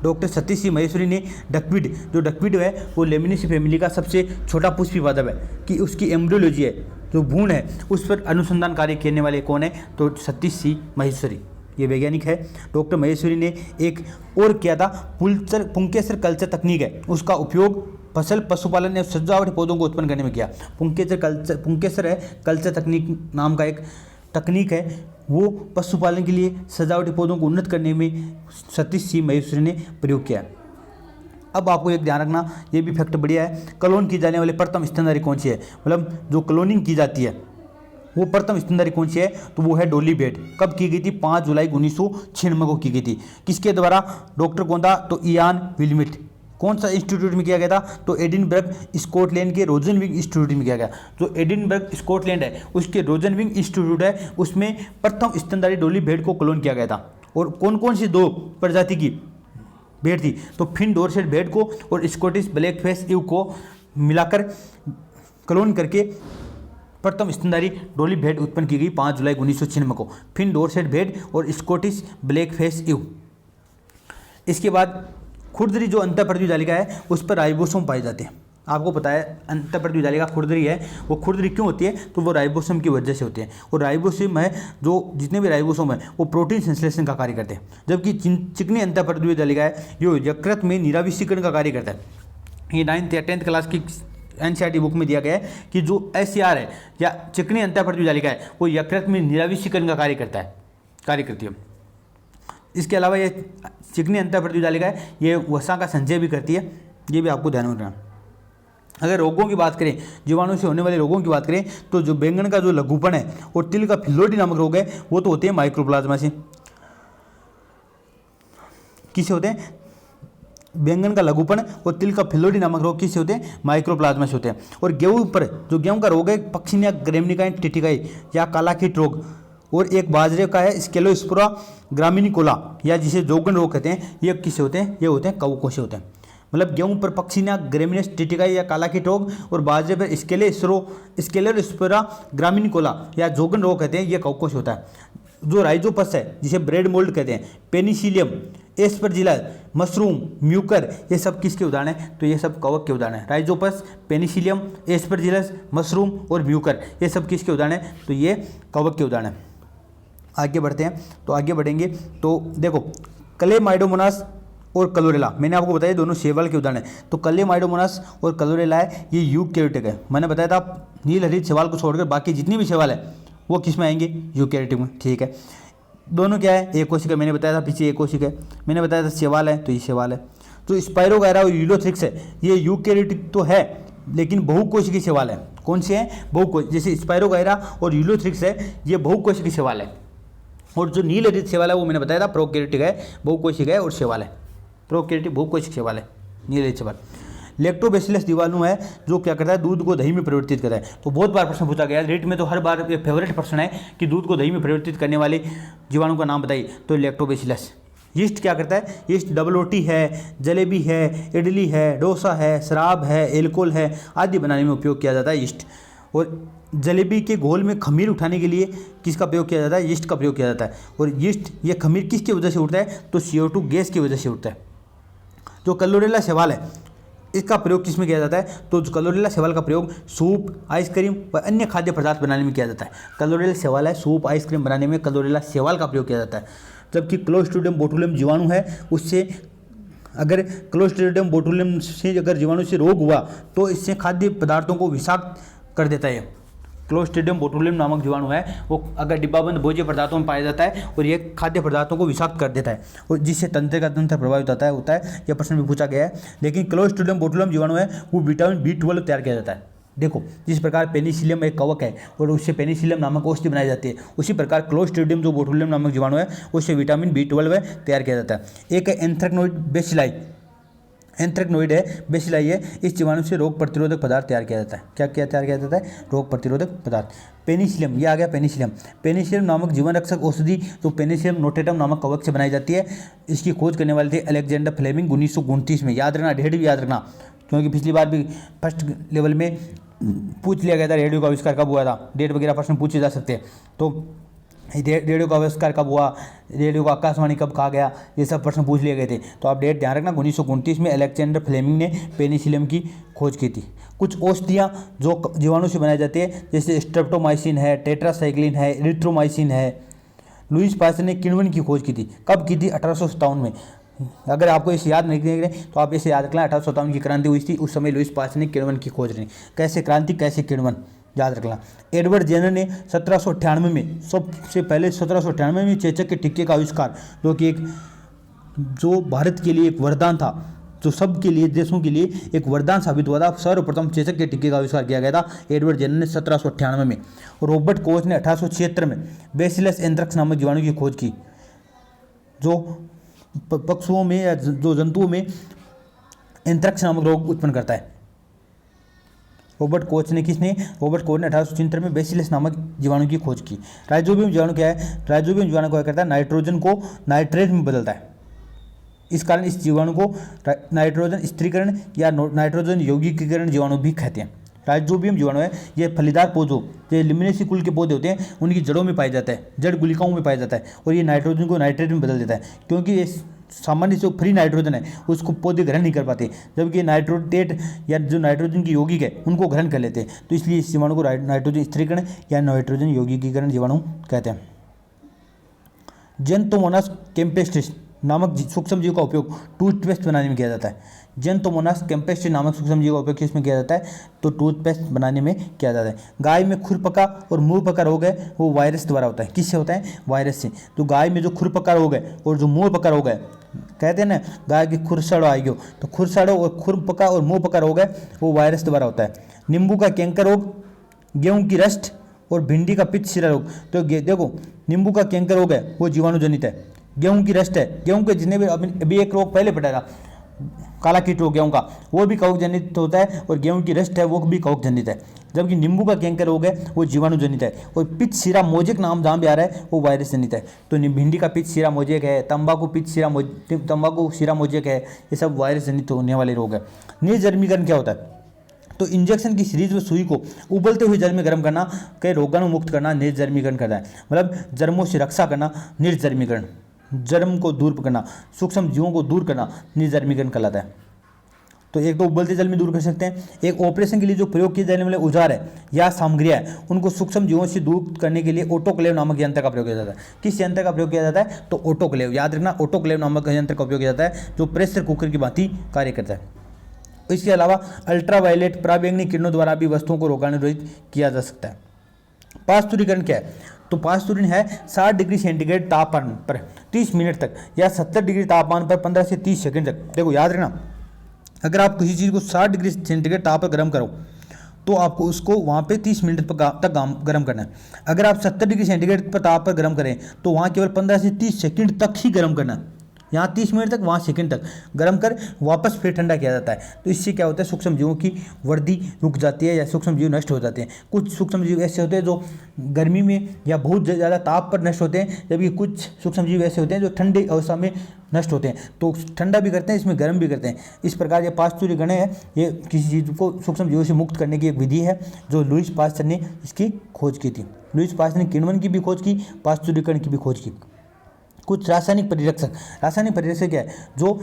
डॉक्टर सतीश सिंह महेश्वरी ने डकवीड, जो डकवीड है वो लेमिनेसी फैमिली का सबसे छोटा पुष्पी पादप है, कि उसकी एम्ब्रियोलॉजी है, जो भ्रूण है, उस पर अनुसंधान कार्य करने वाले कौन है? तो सतीश सिंह महेश्वरी, ये वैज्ञानिक है। डॉक्टर महेश्वरी ने एक और किया था, पुंकेसर कल्चर तकनीक है, उसका उपयोग फसल, पशुपालन या सजावटी पौधों को उत्पन्न करने में किया। पुंकेसर है कल्चर तकनीक नाम का एक तकनीक है, वो पशुपालन के लिए सजावटी पौधों को उन्नत करने में सतीश सिंह महेश्वरी ने प्रयोग किया। अब आपको एक ध्यान रखना, ये भी फैक्ट बढ़िया है, क्लोन की जाने वाली प्रथम स्तनधारी कौन सी है? मतलब जो क्लोनिंग की जाती है वो प्रथम स्तनधारी कौन सी है? तो वो है डॉली बेड। कब की गई थी? 5 जुलाई 1996 को की गई थी। किसके द्वारा? डॉक्टर कौन था? तो इयान विल्मिट। कौन सा इंस्टीट्यूट में किया गया था? तो एडिनबर्ग स्कॉटलैंड के रोजनविंग इंस्टीट्यूट में किया गया। जो एडिनबर्ग स्कॉटलैंड है उसके रोजनविंग इंस्टीट्यूट है, उसमें प्रथम स्तनधारी डॉली भेड़ को क्लोन किया गया था। और कौन कौन सी 2 प्रजाति की भेड़ थी? तो फिन डोरसेट भेड़ को और स्कॉटिश ब्लैक फेस ईव को मिलाकर क्लोन करके प्रथम स्तनधारी डॉली भेड़ उत्पन्न की गई 5 जुलाई 1996 को। फिन डोरसेट भेड़ और स्कॉटिश ब्लैक फेस ईव। इसके बाद खुरदरी जो अंतःपर्दी जालिका है उस पर राइबोसोम पाए जाते हैं। आपको पता है अंतःपर्दी जालिका खुरदरी है, वो खुरदरी क्यों होती है? तो वो राइबोसोम की वजह से होती है। और राइबोसोम है, जो जितने भी राइबोसोम है वो प्रोटीन संश्लेषण का कार्य करते हैं। जबकि चिकनी अंतःपर्दी जालिका है जो यकृत में निराविष्टीकरण का कार्य करता है। ये 9th या 10th क्लास की एनसीईआरटी बुक में दिया गया है कि जो एससीआर है या चिकनी अंतःपर्दी जालिका है वो यकृत में निराविष्टीकरण का कार्य करती है। इसके अलावा ये चिकनी अंतःपर्दी जालिका है, ये वसा का संचय भी करती है, ये भी आपको ध्यान में रखना। अगर रोगों की बात करें, जीवाणु से होने वाले रोगों की बात करें, तो जो बैंगन का जो लघुपन है और तिल का फिलोडी नामक रोग है वो तो होते हैं माइक्रोप्लाज्मा से। किससे होते हैं? बैंगन का लघुपन और तिल का फिलोडी नामक रोग किससे होते हैं? माइक्रोप्लाज्मा से होते हैं। और गेहूं पर जो गेहूं का रोग है पक्षिनिया ग्रेमनिकाई टिटिकाई या काला कीट रोग, और एक बाजरे का है स्केलोस्पोरा ग्रामिनिकोला या जिसे जोगन रोग कहते हैं, ये किससे होते हैं? ये होते हैं कवकों से होते हैं। मतलब गेहूं पर पक्षिनिया ग्रेमिनस टिटिकाई या काला कीट रोग और बाजरे पर स्केलोस्पोरा ग्रामिनिकोला या जोगन रोग कहते हैं, ये कवकों से होता है। जो राइजोपस है जिसे ब्रेड मोल्ड कहते हैं, पेनिसिलियम एस्परजिलस, मशरूम, म्यूकर, ये सब किसके उदाहरण हैं? तो ये सब कवक के उदाहरण हैं। राइजोपस, पेनिसिलियम, एस्परजिलस, मशरूम और म्यूकर, ये सब किसके उदाहरण हैं? तो ये कवक के उदाहरण हैं। आगे बढ़ते हैं, तो आगे बढ़ेंगे तो देखो क्लेमाइडोमोनास और क्लोरेला, मैंने आपको बताया दोनों शैवाल के उदाहरण हैं। तो क्लेमाइडोमोनास और क्लोरेला है, ये यूकैरियोटिक है। मैंने बताया था नील हरित शैवाल को छोड़कर बाकी जितनी भी शैवाल है वो किस में आएंगे? यूकैरियोटिक में। ठीक है, दोनों क्या है? एक कोशिका, मैंने बताया था पीछे एक कोशिका है, मैंने बताया था शैवाल है, तो ये शैवाल है। जो स्पाइरोगायरा और यूलोथ्रिक्स है, ये यूकैरियोटिक तो है लेकिन बहुकोशिकीय शैवाल है। कौन से हैं? बहुकोश, जैसे स्पाइरोगायरा और यूलोथ्रिक्स है, ये बहुकोशिकीय शैवाल है। और जो नील हरित शैवाल है वो मैंने बताया था प्रोकैरियोटिक है, बहुकोशिकीय है और शैवाल है। प्रोकैरियोटिक बहुकोशिकीय शैवाल है नील हरित शैवाल। लैक्टोबैसिलस जीवाणु है जो क्या करता है? दूध को दही में परिवर्तित करता है। तो बहुत बार प्रश्न पूछा गया है, रेट में तो हर बार ये फेवरेट प्रश्न है कि दूध को दही में परिवर्तित करने वाले जीवाणु का नाम बताइए। तो लैक्टोबैसिलस। यीस्ट क्या करता है? यीस्ट डबल रोटी है, जलेबी है, इडली है, डोसा है, शराब है, एल्कोहल है आदि बनाने में उपयोग किया जाता है यीस्ट। और जलेबी के घोल में खमीर उठाने के लिए किसका प्रयोग किया जाता है? यीस्ट का प्रयोग किया जाता है। और यीस्ट ये खमीर किसकी वजह से उठता है? तो CO2 गैस की वजह से उठता है। जो क्लोरेला शैवाल है इसका प्रयोग किस में किया जाता है? तो क्लोरेला शैवाल का प्रयोग सूप, आइसक्रीम व अन्य खाद्य पदार्थ बनाने में किया जाता है। क्लोरेला शैवाल है, सूप, आइसक्रीम बनाने में क्लोरेला शैवाल का प्रयोग किया जाता है। जबकि क्लोस्ट्रिडियम बोटुलियम जीवाणु है, उससे अगर क्लोस्ट्रिडियम बोटुलियम से अगर जीवाणु से रोग हुआ तो इससे खाद्य पदार्थों को विषाक्त कर देता है। क्लोस्ट्रिडियम बोटुलियम नामक जीवाणु है वो अगर डिब्बाबंद भोज्य पदार्थों में पाया जाता है और ये खाद्य पदार्थों को विषाक्त कर देता है और जिससे तंत्रिका तंत्र प्रभावित होता है। यह प्रश्न भी पूछा गया है। लेकिन क्लोस्ट्रिडियम बोटुलियम जीवाणु है वो विटामिन B12 तैयार किया जाता है। देखो जिस प्रकार पेनिसिलियम एक कवक है और उससे पेनिसिलियम नामक औषधि बनाई जाती है, उसी प्रकार क्लोस्ट्रिडियम जो बोटुलियम नामक जीवाणु है उससे विटामिन B12 तैयार किया जाता है। एक है एंथ्रेक्नोइड बेसिलाई, एंथ्रेक्नोइड है बेसिलाई है, इस जीवाणु से रोग प्रतिरोधक पदार्थ तैयार किया जाता है। क्या क्या तैयार किया जाता है? रोग प्रतिरोधक पदार्थ। पेनिसिलियम, ये आ गया पेनिसिलियम। पेनिसिलियम नामक जीवन रक्षक औषधि जो पेनिसिलियम नोटेटम नामक कवक से बनाई जाती है, इसकी खोज करने वाले थे अलेक्जेंडर फ्लेमिंग 1929 में। याद रखना, डेट भी याद रखना, क्योंकि पिछली बार भी फर्स्ट लेवल में पूछ लिया गया था रेडियो का आविष्कार कब हुआ था, डेट वगैरह प्रश्न पूछे जा सकते हैं। तो रेडियो का आविष्कार कब हुआ, रेडियो को आकाशवाणी कब कहा गया, ये सब प्रश्न पूछ लिए गए थे। तो आप डेट ध्यान रखना, 1929 में अलेक्जेंडर फ्लेमिंग ने पेनिसिलियम की खोज की थी। कुछ औषधियाँ जो जीवाणु से बनाई जाती है जैसे स्ट्रेप्टोमाइसिन है, टेट्रासाइक्लिन है, इरिथ्रोमाइसिन है। लुईस पास्टर ने किण्वन की खोज की थी। कब की थी? 1857 में। अगर आपको इसे याद नहीं रहे तो आप इसे याद रखना, 1857 की क्रांति हुई थी, उस समय लुईस पास्टर ने किण्वन की खोज की। कैसे क्रांति, कैसे किण्वन, याद रखना। एडवर्ड जेनर ने 1798 में, सबसे पहले 1798 में चेचक के टिक्के का आविष्कार, जो भारत के लिए एक वरदान था, जो सबके लिए देशों के लिए एक वरदान साबित हुआ था। सर्वप्रथम चेचक के टिक्के का आविष्कार किया गया था एडवर्ड जेनर ने 1798 में। रॉबर्ट कोच ने 1876 में बेसिलस एंथ्रेक्स नामक जीवाणु की खोज की, जो पशुओं में या जो जंतुओं में एंथ्रेक्स नामक रोग उत्पन्न करता है। रॉबर्ट कोच ने 1876 में बेसिलस नामक जीवाणु की खोज की। राइजोबियम जीवाणु क्या है? राइजोबियम जीवाणु क्या करता है? नाइट्रोजन को नाइट्रेट में बदलता है। इस कारण इस जीवाणु को नाइट्रोजन स्थिरीकरण या नाइट्रोजन यौगिकीकरण जीवाणु भी कहते हैं। राइजोबियम जीवाणु है, ये फलीदार पौधों, जो लिमिनेसी कुल के पौधे होते हैं, उनकी जड़ों में पाया जाता है, जड़ गुलिकाओं में पाया जाता है और ये नाइट्रोजन को नाइट्रेट में बदल देता है, क्योंकि ये सामान्य जो फ्री नाइट्रोजन है उसको पौधे ग्रहण नहीं कर पाते, जबकि नाइट्रोटेट या जो नाइट्रोजन की यौगिक है उनको ग्रहण कर लेते हैं। तो इसलिए इस जीवाणु को नाइट्रोजन स्थिरीकरण या नाइट्रोजन यौगिकीकरण जीवाणु कहते हैं। जेंथोमोनास कैम्पेस्ट्रिस नामक सूक्ष्म जीव का उपयोग टूथपेस्ट बनाने में किया जाता है। जेंथोमोनास कैम्पेस्ट्रिस नामक सूक्ष्म जीव का उपयोग किसमें किया जाता है? तो टूथपेस्ट बनाने में किया जाता है। गाय में खुरपका और मुंहपका रोग है वो वायरस द्वारा होता है। किससे होता है? वायरस से। तो गाय में जो खुरपका रोग है और जो मुंहपका रोग है, कहते हैं ना गाय की खुरसड़ो आएगी, तो खुरसड़ो और खुरपका और मुंहपका रोग है वो वायरस द्वारा होता है। नींबू का कैंकर रोग, गेहूँ की रस्ट और भिंडी का पित्त शिरा रोग। तो देखो नींबू का कैंकर रोग है वो जीवाणु जनित है। गेहूं की रस्ट है, गेहूं के जितने भी अभी एक रोग पहले पड़ा था काला कीट रोग गेहूं का, वो भी कवक जनित होता है और गेहूं की रस्ट है वो भी कवक जनित है। जबकि नींबू का कैंकर रोग है वो जीवाणु जनित है। और पित्त शिरा मोजेक नाम जहाँ भी आ रहा है वो वायरस जनित है। तो भिंडी का पित्त शिरा मोजेक है, तंबाकू शिरा मोजेक है, ये सब वायरस जनित होने वाले रोग है। निर्जर्मीकरण क्या होता है? तो इंजेक्शन की सीरीज में सुई को उबलते हुए जल में गर्म करना, कई रोगाणु मुक्त करना निर्जर्मीकरण करना है, मतलब जर्मों से रक्षा करना निर्जर्मीकरण। जर्म को दूर करना, सूक्ष्म जीवों को दूर करना निर्जर्मीकरण कहलाता है। तो एक तो उबलते जल में दूर कर सकते हैं। एक ऑपरेशन के लिए जो प्रयोग किए जाने वाले औजार है या सामग्रियां है उनको सूक्ष्म जीवों से दूर करने के लिए ऑटोक्लेव नामक यंत्र का प्रयोग किया जाता है। किस यंत्र का प्रयोग किया जाता है? तो ऑटोक्लेव, याद रखना, ऑटोक्लेव नामक यंत्र का उपयोग किया जाता है जो प्रेशर कुकर की भांति कार्य करता है। इसके अलावा अल्ट्रावायलेट पराबैंगनी किरणों द्वारा भी वस्तुओं को रोगाणुरहित किया जा सकता है। पास्तुरीकरण क्या है? तो पास्तुरीकरण है 60 डिग्री सेंटीग्रेड तापमान पर 30 मिनट तक या 70 डिग्री तापमान पर 15 से 30 सेकंड तक। देखो याद रखना, अगर आप किसी चीज़ को 60 डिग्री सेंटीग्रेड ताप पर गर्म करो तो आपको उसको वहाँ पे 30 मिनट तक गर्म करना है। अगर आप 70 डिग्री सेंटीग्रेड पर ताप पर गर्म करें तो वहाँ केवल 15 से 30 सेकंड तक ही गर्म करना है। यहाँ 30 मिनट तक, वहाँ सेकंड तक गर्म कर वापस फिर ठंडा किया जाता है। तो इससे क्या होता है, सूक्ष्म जीवों की वृद्धि रुक जाती है या सूक्ष्म जीव नष्ट हो जाते हैं। कुछ सूक्ष्म जीव ऐसे होते हैं जो गर्मी में या बहुत ज़्यादा ताप पर नष्ट होते हैं, जबकि कुछ सूक्ष्म जीव ऐसे होते हैं जो ठंडे अवस्था में नष्ट होते हैं। तो ठंडा भी करते हैं, इसमें गर्म भी करते हैं। इस प्रकार ये पास्तुरीकरण है, ये किसी चीज़ को सूक्ष्म जीवों से मुक्त करने की एक विधि है जो लुईस पास्चर ने इसकी खोज की थी। लुईस पास्चर ने किण्वन की भी खोज की, पास्तुरीकरण की भी खोज की। कुछ रासायनिक परिरक्षक क्या है? जो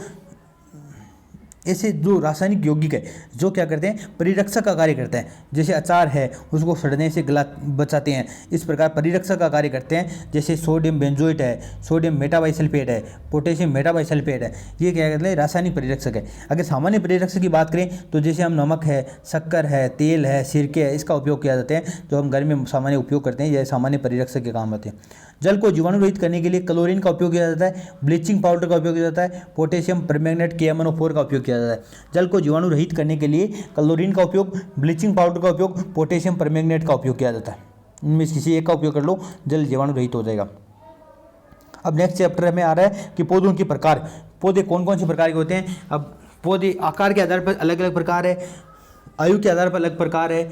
ऐसे जो रासायनिक यौगिक है जो क्या करते हैं, परिरक्षक का कार्य करते हैं। जैसे अचार है उसको सड़ने से गला बचाते हैं, इस प्रकार परिरक्षक का कार्य करते हैं। जैसे सोडियम बेंजोएट है, सोडियम मेटाबाइसल्फेट है, पोटेशियम मेटाबाइसल्फेट है, ये क्या कहते हैं, रासायनिक परिरक्षक है। अगर सामान्य परिरक्षक की बात करें तो जैसे हम नमक है, शक्कर है, तेल है, सिरके है, इसका उपयोग किया जाता है जो हम घर में सामान्य उपयोग करते हैं, यह सामान्य परिरक्षक के काम आते हैं। जल को जीवाणु रहित करने के लिए क्लोरीन का उपयोग किया जाता है, ब्लीचिंग पाउडर का उपयोग किया जाता है, पोटेशियम परमैंगनेट KMnO4 का उपयोग किया जाता है। जल को जीवाणु रहित करने के लिए क्लोरीन का उपयोग, ब्लीचिंग पाउडर का उपयोग, पोटेशियम परमैंगनेट का उपयोग किया जाता है। इनमें किसी एक का उपयोग कर लो, जल जीवाणु रहित हो जाएगा। अब नेक्स्ट चैप्टर में आ रहा है कि पौधों के प्रकार। पौधे कौन कौन से प्रकार के होते हैं? अब पौधे आकार के आधार पर अलग अलग प्रकार है, आयु के आधार पर अलग प्रकार है,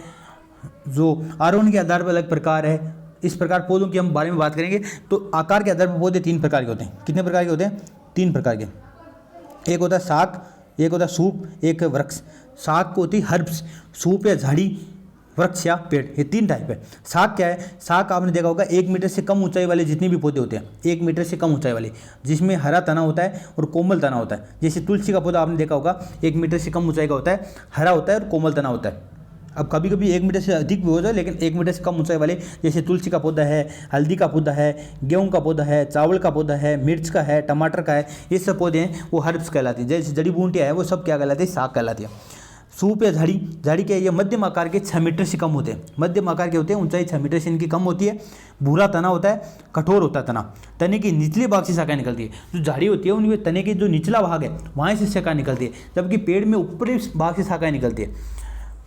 जो आरोहण के आधार पर अलग प्रकार है। इस प्रकार पौधों की हम बारे में बात करेंगे। तो आकार के आधार पर पौधे 3 प्रकार के होते हैं। कितने प्रकार के होते हैं? 3 प्रकार के। एक होता है शाक, एक होता है सूप, एक वृक्ष। शाक को होती है हर्ब्स, सूप या झाड़ी, वृक्ष या पेड़, ये 3 टाइप है। शाक क्या है? शाक आपने देखा होगा 1 मीटर से कम ऊंचाई वाले जितने भी पौधे होते हैं, 1 मीटर से कम ऊंचाई वाले, जिसमें हरा तना होता है और कोमल तना होता है। जैसे तुलसी का पौधा आपने देखा होगा 1 मीटर से कम ऊंचाई का होता है, हरा होता है और कोमल तना होता है। अब कभी कभी 1 मीटर से अधिक भी हो जाए, लेकिन 1 मीटर से कम ऊंचाई वाले जैसे तुलसी का पौधा है, हल्दी का पौधा है, गेहूं का पौधा है, चावल का पौधा है, मिर्च का है, टमाटर का है, ये सब पौधे हैं वो हर्ब्स कहलाती है। जैसे जड़ी बूटियाँ हैं वो सब क्या कहलाती है? शाक कहलाती है। सूप या झाड़ी, झाड़ी क्या है? ये मध्यम आकार के 6 मीटर से कम होते हैं। मध्यम आकार के होते हैं, ऊंचाई 6 मीटर से इनकी कम होती है। भूरा तना होता है, कठोर होता है तना, तने की निचले भाग से शाखा निकलती है। जो झाड़ी होती है उनमें तने के जो निचला भाग है वहाँ से शाखा निकलती है, जबकि पेड़ में ऊपरी भाग से शाखा निकलती है।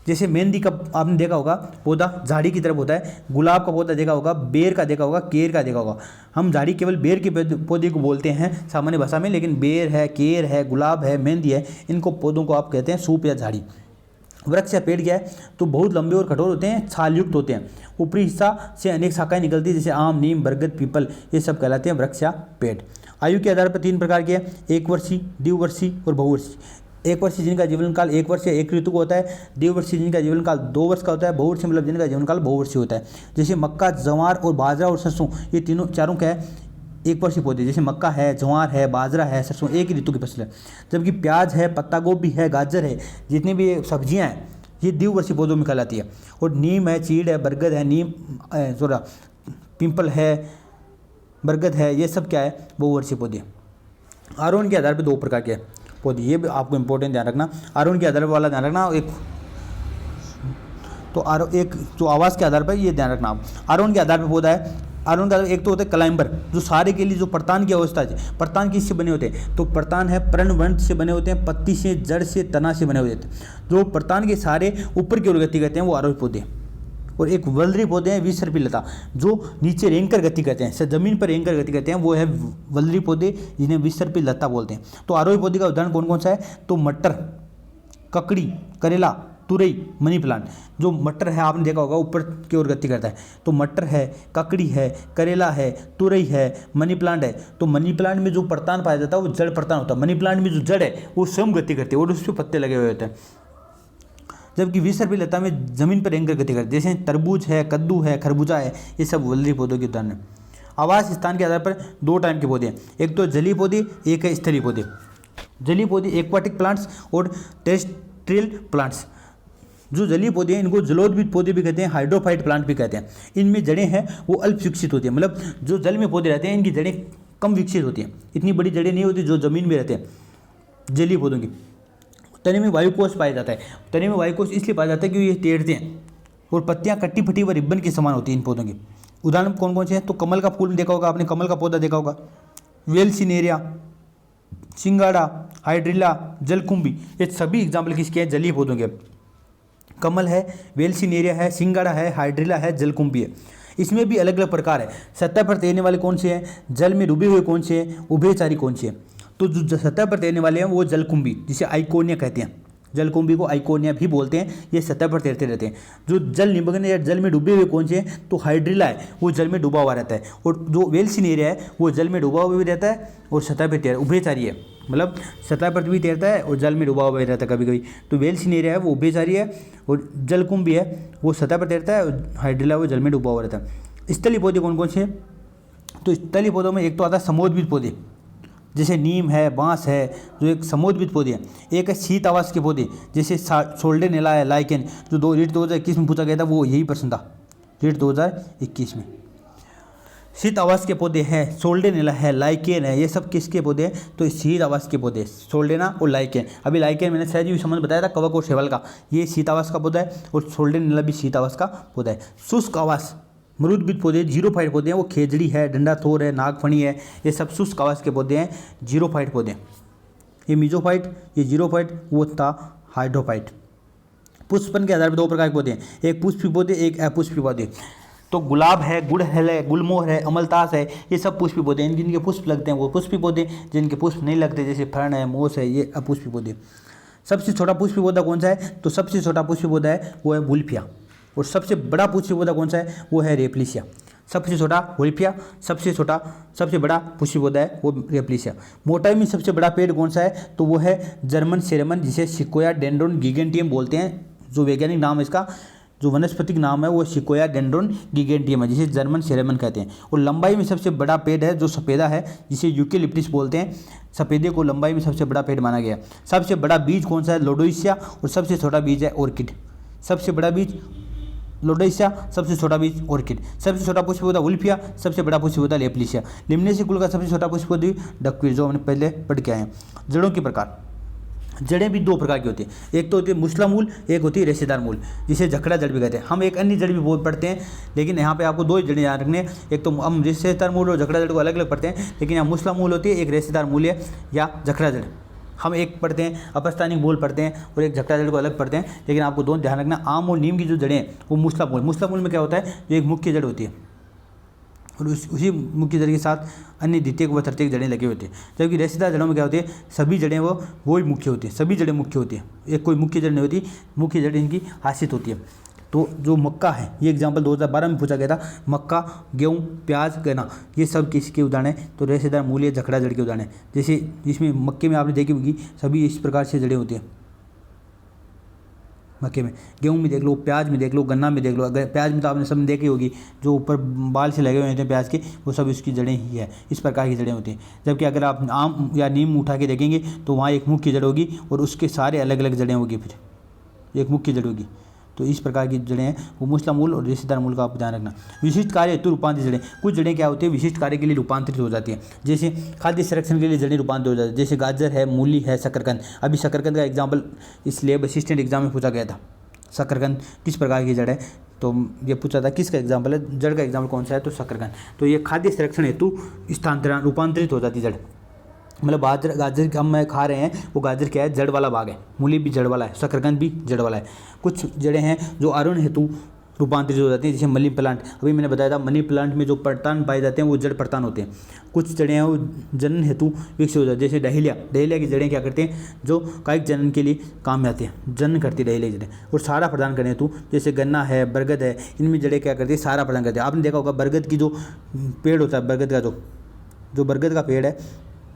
जैसे मेहंदी का आपने देखा होगा पौधा झाड़ी की तरफ होता है, गुलाब का पौधा देखा होगा, बेर का देखा होगा, केर का देखा होगा। हम झाड़ी केवल बेर के पौधे को बोलते हैं सामान्य भाषा में, लेकिन बेर है, केर है, गुलाब है, मेहंदी है, इनको पौधों को आप कहते हैं सूप या झाड़ी। वृक्ष या पेड़ क्या है? तो बहुत लंबे और कठोर होते हैं, छालयुक्त होते हैं, ऊपरी हिस्सा से अनेक शाखाएं निकलती है, जैसे आम, नीम, बरगद, पीपल, ये सब कहलाते हैं वृक्ष या पेड़। आयु के आधार पर 3 प्रकार के हैं, 1 वर्षीय, द्विवर्षीय और बहुवर्षीय। 1 वर्षीय जिनका जीवन काल 1 वर्ष या 1 ऋतु को होता है, द्विवर्षीय जिनका जीवन काल 2 वर्ष का होता है, बहुवर्षीय मतलब जिनका जीवन काल बहुवर्षीय होता है। जैसे मक्का, जवार और बाजरा और सरसों, ये तीनों चारों क्या है? 1 वर्षीय पौधे। जैसे मक्का है, जवार है, बाजरा है, सरसों, एक ही ऋतु की फसल है। जबकि प्याज है, पत्ता गोभी है, गाजर है, जितनी भी सब्जियां हैं ये द्विवर्षीय पौधों में कहलाती है। और नीम है, चीड़ है, बरगद है, पीपल है, बरगद है, ये सब क्या है? बहुवर्षीय पौधे। आरोहण के आधार पर 2 प्रकार के पौधे, ये भी आपको इंपॉर्टेंट ध्यान रखना। आरोहण के आधार वाला ध्यान रखना, एक जो आवास के आधार पर ये ध्यान रखना आप। आरोहण के आधार पर पौधा है, आरोहण का एक तो होता है क्लाइंबर, जो सारे के लिए जो प्रतान की अवस्था है। प्रतान किससे बने होते हैं? तो प्रतान है पर्णवंत से बने होते हैं, पत्ती से, जड़ से, तना से बने होते हैं। जो प्रतान के सारे ऊपर की ओर गति करते हैं वो आरोही पौधे। और एक वलरी पौधे हैं विसर्पी लता, जो नीचे रेंग कर गति करते हैं, जमीन पर रेंग कर गति करते हैं, वो है वलरी पौधे, जिन्हें विसर्पी लता बोलते हैं। तो आरोही पौधे का उदाहरण कौन कौन सा है? तो मटर, ककड़ी, करेला, तुरई, मनी प्लांट। जो मटर है आपने देखा होगा ऊपर की ओर गति करता है, तो मटर है, ककड़ी है, करेला है, तुरई है, मनी प्लांट है। तो मनी प्लांट में जो प्रतान पाया जाता है वो जड़ प्रतान होता है। मनी प्लांट में जो जड़ है वो स्वयं गति करती है और उस पर पत्ते लगे हुए होते हैं। जबकि विसर्पी लता में जमीन पर रेंग कर गति करती है, जैसे तरबूज है, कद्दू है, खरबूजा है, ये सब वलरी पौधों के उदाहरण है। आवास स्थान के आधार पर दो टाइप के पौधे हैं, एक तो जलीय पौधे, एक है स्थलीय पौधे। जलीय पौधे एक्वाटिक प्लांट्स और टेरेस्ट्रियल प्लांट्स। जो जलीय पौधे हैं इनको जलोद्भिद पौधे भी कहते हैं, हाइड्रोफाइट प्लांट भी कहते हैं। इनमें जड़ें हैं वो अल्प विकसित होती हैं, मतलब जो जल में पौधे रहते हैं इनकी जड़ें कम विकसित होती हैं, इतनी बड़ी जड़ें नहीं होती जो जमीन में रहते हैं जलीय पौधों की। तने में वायुकोश पाया जाता है। तने में वायुकोश इसलिए पाया जाता है क्योंकि ये तैरते हैं और पत्तियां कट्टी फटी व रिब्बन के समान होती हैं इन पौधों की। उदाहरण कौन कौन से हैं? तो कमल का फूल देखा होगा आपने, कमल का पौधा देखा होगा, वेलसिनेरिया, सिंगाड़ा, हाइड्रिला, जलकुंभी, ये सभी एग्जाम्पल किसके हैं? जलीय पौधों के। कमल है, वेलसिनेरिया है, सिंगाड़ा है, हाइड्रिला है, जलकुंभी है। इसमें भी अलग अलग प्रकार है। सतह पर तैरने वाले कौन से हैं, जल में डूबे हुए कौन से हैं, उभयचारी कौन से हैं? तो जो सतह पर तैरने वाले हैं वो जलकुंभी, जिसे आइकोनिया कहते हैं, जलकुंभी को आइकोनिया भी बोलते हैं, ये सतह पर तैरते रहते हैं। जो जल निमग्न या जल में डूबे हुए कौन से हैं, तो हाइड्रिला है, वो जल में डूबा हुआ रहता है। और जो वेलसिनेरिया है वो जल में डूबा हुआ भी रहता है और सतह पर तैर उभयचारी है, मतलब सतह पर भी तैरता है और जल में डूबा हुआ भी रहता है कभी कभी। तो वेलसिनेरिया है वो उभयचारी है और जलकुंभी है वो सतह पर तैरता है और हाइड्रिला वो जल में डूबा हुआ रहता है। स्थलीय पौधे कौन कौन से हैं? तो स्थलीय पौधों में एक तो आता है समुद्रविद पौधे, जैसे नीम है, बांस है, जो एक समुद्रविद पौधे हैं। एक है शीत आवास के पौधे, जैसे सोल्डेनेला है, लाइकेन, जो रीट 2021 में पूछा गया था वो यही प्रश्न था, रीट 2021 में। शीत आवास के पौधे हैं, सोल्डेनेला है, लाइकेन है, ये सब किसके पौधे हैं? तो शीत आवास के पौधे, सोल्डेना और लाइकेन। अभी लाइकेन मैंने सहज भी संबंध बताया था कवक और शैवाल का, ये शीत आवास का पौधा है और सोल्डेनेला भी शीत आवास का पौधा है। शुष्क आवास मरुदबिद पौधे, जीरोफाइट पौधे हैं, वो खेजड़ी है, डंडाथोर है, नागफणी है, ये सब शुष्क आवास के पौधे हैं, जीरोफाइट पौधे। ये मीजोफाइट, ये जीरोफाइट, वो था हाइड्रोफाइट। पुष्पन के आधार पर दो प्रकार के पौधे हैं, एक पुष्पी पौधे, एक अपुष्पी पौधे। तो गुलाब है, गुड़हल है, गुलमोहर है, अमलतास है, ये सब पुष्पी पौधे हैं। जिनके पुष्प लगते हैं वो पुष्पी पौधे, जिनके पुष्प नहीं लगते जैसे फरण है, मोस है, ये अपुष्पी पौधे। सबसे छोटा पुष्पी पौधा कौन सा है? तो सबसे छोटा पुष्पी पौधा है वो है वुल्फिया, और सबसे बड़ा पुष्पी पौधा कौन सा है? वो है रेपलिसिया। सबसे छोटा वुल्फिया, सबसे बड़ा पुष्पी पौधा है वो रेपलिसिया। मोटाई में सबसे बड़ा पेड़ कौन सा है? तो वो है जर्मन सेरेमन, जिसे सिकोया डेंड्रोन गिगेंटियम बोलते हैं। जो वैज्ञानिक नाम है इसका, जो वनस्पतिक नाम है वो सिकोया डेंड्रोन गिगेंटियम है, जिसे जर्मन सेरेमन कहते हैं। और लंबाई में सबसे बड़ा पेड़ है जो सफेदा है, जिसे यूकेलिप्टिस बोलते हैं। सफेदे को लंबाई में सबसे बड़ा पेड़ माना गया। सबसे बड़ा बीज कौन सा है? लोडोइसिया, और सबसे छोटा बीज है ऑर्किड। सबसे बड़ा बीज लोडोइसिया, सबसे छोटा बीज ऑर्किड। सबसे छोटा पुष्प पौधा वुल्फिया, सबसे बड़ा पुष्प पौधा लेपलिसिया। लिमनेसी कुल का सबसे छोटा पुष्प पौधा डकवीर, जो हमने पहले पढ़ के आए हैं। जड़ों के प्रकार, जड़ें भी दो प्रकार की होती हैं, एक तो होती है मूसला मूल, एक होती है रेशेदार मूल, जिसे झकड़ा जड़ भी कहते हैं। हम एक अन्य जड़ भी बहुत पढ़ते हैं, लेकिन यहाँ पे आपको दो ही जड़ें याद रखने हैं। एक तो हम रेशेदार मूल और झकड़ा जड़ को अलग अलग पढ़ते हैं, लेकिन यहाँ मूसला मूल होती है, एक रेशेदार मूल है या झकड़ा जड़। हम एक पढ़ते हैं अपस्थानिक मूल पढ़ते हैं और एक झकड़ा जड़ को अलग पढ़ते हैं, लेकिन आपको दोनों ध्यान रखना। आम और नीम की जो जड़ें हैं वो मूसला मूल में क्या होता है? जो एक मुख्य जड़ होती है और उसी मुख्य जड़ के साथ अन्य द्वितीयक व तृतीयक जड़ें लगे होते हैं। जबकि रेशेदार जड़ों में क्या होती है? सभी जड़ें वो ही मुख्य होती हैं, सभी जड़ें मुख्य होती हैं, एक कोई मुख्य जड़ नहीं होती, मुख्य जड़ इनकी आश्रित होती है। तो जो मक्का है, ये एग्जाम्पल 2012 में पूछा गया था, मक्का, गेहूँ, प्याज, गन्ना, ये सब किसके उदाहरण है? तो रेशेदार मूल या झकड़ा जड़ के उदाहरण है। जैसे जिसमें मक्के में आपने देखी होगी सभी इस प्रकार से जड़ें होती हैं। मक्के में, गेहूँ में देख लो, प्याज में देख लो, गन्ना में देख लो। अगर प्याज में तो आपने सब देखी होगी, जो ऊपर बाल से लगे हुए होते हैं प्याज के, वो सब इसकी जड़ें ही है, इस प्रकार की जड़ें होती हैं। जबकि अगर आप आम या नीम उठा के देखेंगे तो वहाँ एक मुख्य जड़ होगी और उसके सारे अलग अलग जड़ें होगी, फिर एक मुख्य जड़ होगी। तो इस प्रकार की जड़ें हैं वो मूसला मूल और रेशेदार मूल का आप ध्यान रखना। विशिष्ट कार्य हेतु रूपांतरित जड़ें, कुछ जड़ें क्या होती है? विशिष्ट कार्य के लिए रूपांतरित हो जाती है। जैसे खाद्य संरक्षण के लिए जड़ें रूपांतरित हो जाती है, जैसे गाजर है, मूली है, शकरकंद। अभी शकरकंद का एग्जाम्पल इस लैब असिस्टेंट एग्जाम में पूछा गया था। शकरकंद किस प्रकार की जड़ है? तो ये पूछा था किसका एग्जाम्पल है, जड़ का एग्जाम्पल कौन सा है? तो शकरकंद। तो ये खाद्य संरक्षण हेतु स्थानांतरण रूपांतरित हो जाती है जड़। मतलब गाजर हम खा रहे हैं, वो गाजर क्या है? जड़ वाला भाग है। मूली भी जड़ वाला है, शकरकंद भी जड़ वाला है। कुछ जड़ें हैं जो आरोहण हेतु रूपांतरित हो जाती हैं, जैसे मनी प्लांट। अभी मैंने बताया था मनी प्लांट में जो प्रतान पाए जाते हैं वो जड़ प्रतान होते हैं। कुछ जड़ें हैं वो जनन हेतु विकसित हो जाती है, जैसे डहेलिया की जड़ें क्या करते हैं? जो कायिक जनन के लिए काम में आते हैं, जनन करती है डहेलिया की जड़ें। और सारा प्रदान करने हेतु, जैसे गन्ना है, बरगद है, इनमें जड़ें क्या करती है? सारा प्रदान करती है। आपने देखा होगा बरगद की जो पेड़ होता है, बरगद का जो बरगद का पेड़ है,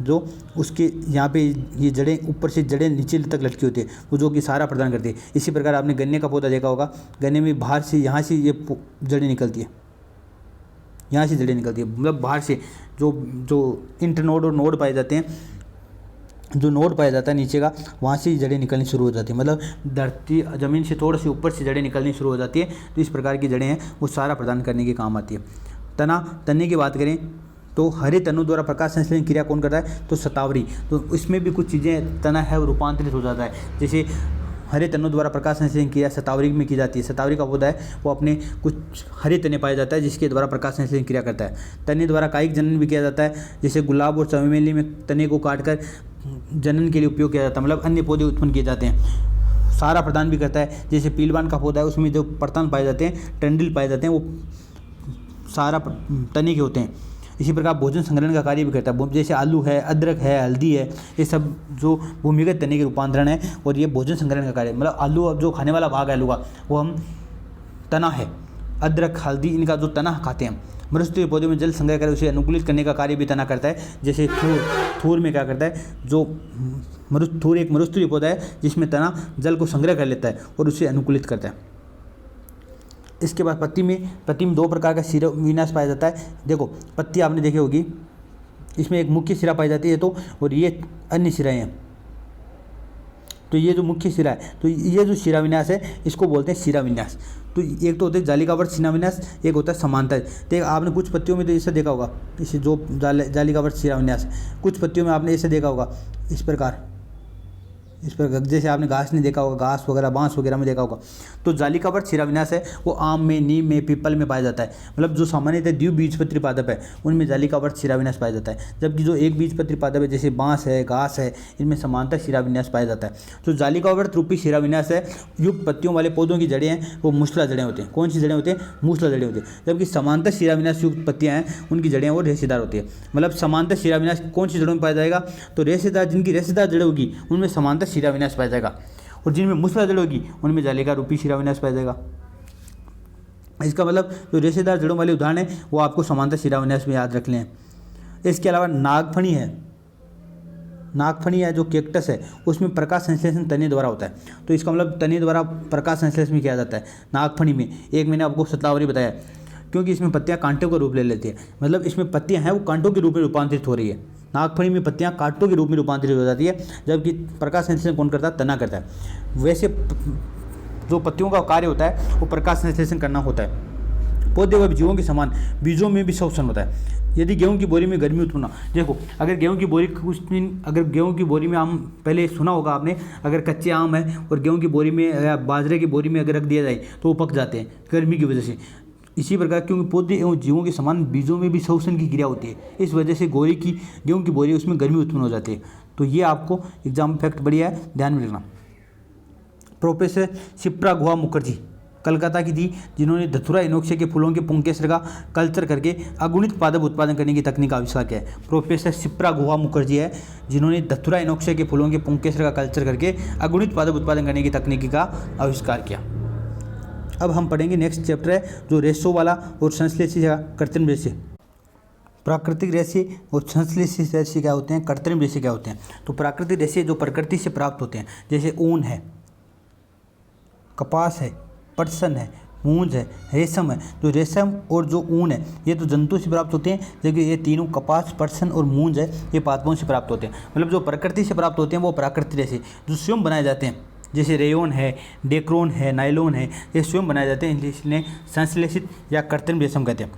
जो उसके यहाँ पे ये जड़ें ऊपर से जड़ें नीचे तक लटकी होती है, वो जो कि सारा प्रदान करती है। इसी प्रकार आपने गन्ने का पौधा देखा होगा, गन्ने में बाहर से यहाँ से ये जड़ें निकलती है, यहाँ से जड़ें निकलती है, मतलब बाहर से जो जो इंटरनोड और नोड पाए जाते हैं, जो नोड पाया जाता है नीचे का, वहाँ से जड़ें निकलनी शुरू हो जाती है, मतलब धरती ज़मीन से थोड़ा से ऊपर से जड़ें निकलनी शुरू हो जाती है। तो इस प्रकार की जड़ें हैं वो सारा प्रदान करने के काम आती है। तने की बात करें तो हरे तनों द्वारा प्रकाश संश्लेषण क्रिया कौन करता है, तो शतावरी। तो इसमें भी कुछ चीज़ें तना है वो रूपांतरित हो जाता है, जैसे हरे तनों द्वारा प्रकाश संश्लेषण क्रिया शतावरी में की जाती है। शतावरी का पौधा है वो अपने कुछ हरे तने पाया जाता है जिसके द्वारा प्रकाश संश्लेषण क्रिया करता है। तने द्वारा कायिक जनन भी किया जाता है, जैसे गुलाब और चमेली में तने को काटकर जनन के लिए उपयोग किया जाता है, मतलब अन्य पौधे उत्पन्न किए जाते हैं। सारा प्रदान भी करता है, जैसे पीलवान का पौधा है उसमें जो प्रतन पाए जाते हैं, टंडिल पाए जाते हैं, वो सारा तने के होते हैं। इसी प्रकार भोजन संग्रहण का कार्य भी करता है, जैसे आलू है, अदरक है, हल्दी है, ये सब जो भूमिगत तने के रूपांतरण है और ये भोजन संग्रहण का कार्य, मतलब आलू अब जो खाने वाला भाग है आलू का वो हम तना है, अदरक हल्दी इनका जो तना खाते हैं। मरुस्थलीय पौधे में जल संग्रह कर उसे अनुकूलित करने का कार्य भी तना करता है, जैसे थूर में क्या करता है, जो थूर एक मरुस्थलीय पौधा है जिसमें तना जल को संग्रह कर लेता है और उसे अनुकूलित करता है। इसके बाद पत्ती में दो प्रकार का शिरा विन्यास पाया जाता है। देखो पत्ती आपने देखी होगी, इसमें एक मुख्य शिरा पाई जाती है तो, और ये अन्य शिराएँ हैं। तो ये जो मुख्य शिरा है, तो ये जो शिरा विन्यास है इसको बोलते हैं शिरा विन्यास। तो एक तो होते हैं जालिकावर्त शिरा विन्यास, एक होता है समांतर। तो आपने कुछ पत्तियों में तो ऐसा देखा होगा, इसे जो जालिकावर्त शिरा विन्यास, कुछ पत्तियों में आपने ऐसे देखा होगा इस प्रकार, जैसे आपने घास नहीं देखा होगा, घास वगैरह बांस वगैरह में देखा होगा। तो जालिकावर्त शिराविन्यास है वो आम में, नीम में, पीपल में पाया जाता है, मतलब जो सामान्यतः द्विबीजपत्री पादप है उनमें जालिकावर्त शिराविन्यास पाया जाता है। जबकि जो एक बीजपत्री पादप है जैसे बांस है, घास है, इनमें समांतर शिराविन्यास पाया जाता है। तो जालिकावर्त रूपी शिराविन्यास है युक्त पत्तियों वाले पौधों की जड़ें हैं वो मूसला जड़ें होती हैं। कौन सी जड़ें होती हैं, मूसला जड़ें होती हैं। जबकि समांतर शिराविन्यास युक्त पत्तियाँ हैं उनकी जड़ें वो रेशेदार होती है। मतलब समांतर शिराविन्यास कौन सी जड़ों में पाया जाएगा, तो रेशेदार, जिनकी रेशेदार जड़ें होगी उनमें समांतर शिराविन्यास पाया जाएगा, और जिनमें मूसला जड़ होगी उनमें जालिका रूपी शिराविन्यास पाया जाएगा। इसका मतलब जो रेशेदार जड़ों वाले उदाहरण है वो आपको समांतर शिराविन्यास में याद रख लें। इसके अलावा नागफणी है जो कैक्टस है उसमें प्रकाश संश्लेषण तने द्वारा होता है। तो इसका मतलब तने द्वारा प्रकाश संश्लेषण किया जाता है नागफणी में। एक मैंने आपको शतावरी बताया, क्योंकि इसमें पत्तियां कांटों का रूप ले लेती है, मतलब इसमें पत्तियां हैं वो कांटों के रूप में रूपांतरित हो रही है। नागफणी में पत्तियां कांटों के रूप में रूपांतरित हो जाती है, जबकि प्रकाश संश्लेषण कौन करता है, तना करता है। वैसे जो पत्तियों का कार्य होता है वो प्रकाश संश्लेषण करना होता है। पौधे व जीवों के समान बीजों में भी शोषण होता है। यदि गेहूं की बोरी में गर्मी उत्पन्न, देखो अगर गेहूं की बोरी कुछ दिन, अगर गेहूं की बोरी में आम, पहले सुना होगा आपने, अगर कच्चे आम है और गेहूं की बोरी में या बाजरे की बोरी में अगर रख दिया जाए तो वो पक जाते हैं गर्मी की वजह से। इसी प्रकार क्योंकि पौधे एवं जीवों के समान बीजों में भी शोषण की क्रिया होती है, इस वजह से गेहूं की बोरी उसमें गर्मी उत्पन्न हो जाती है। तो ये आपको एग्जाम फैक्ट बढ़िया है, ध्यान में रखना। प्रोफेसर शिप्रा गुहा मुखर्जी कलकत्ता की थी, जिन्होंने धतूरा इनोक्सिया के फूलों के पुंकेसर का कल्चर करके अगुणित पादप उत्पादन करने की तकनीक का आविष्कार किया है। प्रोफेसर शिप्रा गुहा मुखर्जी है जिन्होंने धतूरा इनोक्सिया के फूलों के पुंकेसर का कल्चर करके अगुणित पादप उत्पादन करने की तकनीक का आविष्कार किया। अब हम पढ़ेंगे नेक्स्ट चैप्टर है जो रेशों वाला और संश्लेषित या कृत्रिम रेशे। प्राकृतिक रेशे और संश्लेषित रेशे क्या होते हैं, कृत्रिम रेशे क्या होते हैं। तो प्राकृतिक रेशे जो प्रकृति से प्राप्त होते हैं, जैसे ऊन है, कपास है, पटसन है, मूंज है, रेशम है। जो रेशम और जो ऊन है ये तो जंतु से प्राप्त होते हैं, जबकि ये तीनों कपास, पटसन और मूंज है ये पादपों से प्राप्त होते हैं। मतलब जो प्रकृति से प्राप्त होते हैं वो प्राकृतिक रेशे जो स्वयं बनाए जाते हैं, जैसे रेयोन है, डेक्रोन है, नायलॉन है, ये स्वयं बनाए जाते हैं, इसलिए संश्लेषित या कृत्रिम रेशम कहते हैं।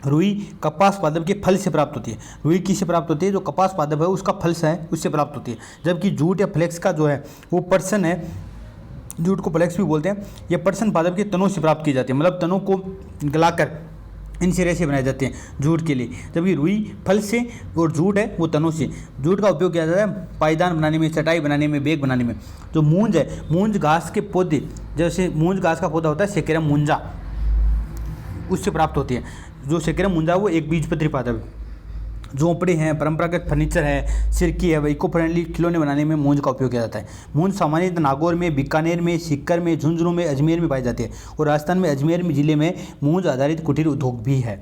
रुई कपास पादप के फल से प्राप्त होती है। रुई किससे प्राप्त होती है, जो कपास पादप है उसका फल से है उससे प्राप्त होती है। जबकि जूट या फ्लेक्स का जो है वो पटसन है, जूट को फ्लेक्स भी बोलते हैं, ये पटसन पादप के तनों से प्राप्त की जाती है। मतलब तनों को गलाकर इनसे रेशे बनाए जाते हैं जूट के लिए। जबकि रुई फल से और जूट है वो तनों से। जूट का उपयोग किया जाता है पायदान बनाने में, चटाई बनाने में, बैग बनाने में। जो मूंज है, मूंज घास के पौधे, जैसे मूंज घास का पौधा होता है सेकेरम मुंजा, उससे प्राप्त होती है। जो सेकेरम मुंजा वो एक बीजपत्री पादप है। झोंपड़े हैं, परंपरागत फर्नीचर है, सिरकी है, इको फ्रेंडली खिलौने बनाने में मूंज का उपयोग किया जाता है। मूंज सामान्यतः नागौर में, बीकानेर में, सीकर में, झुंझुनू में, अजमेर में पाई जाती है। और राजस्थान में अजमेर में जिले में मूंज आधारित कुटीर उद्योग भी है।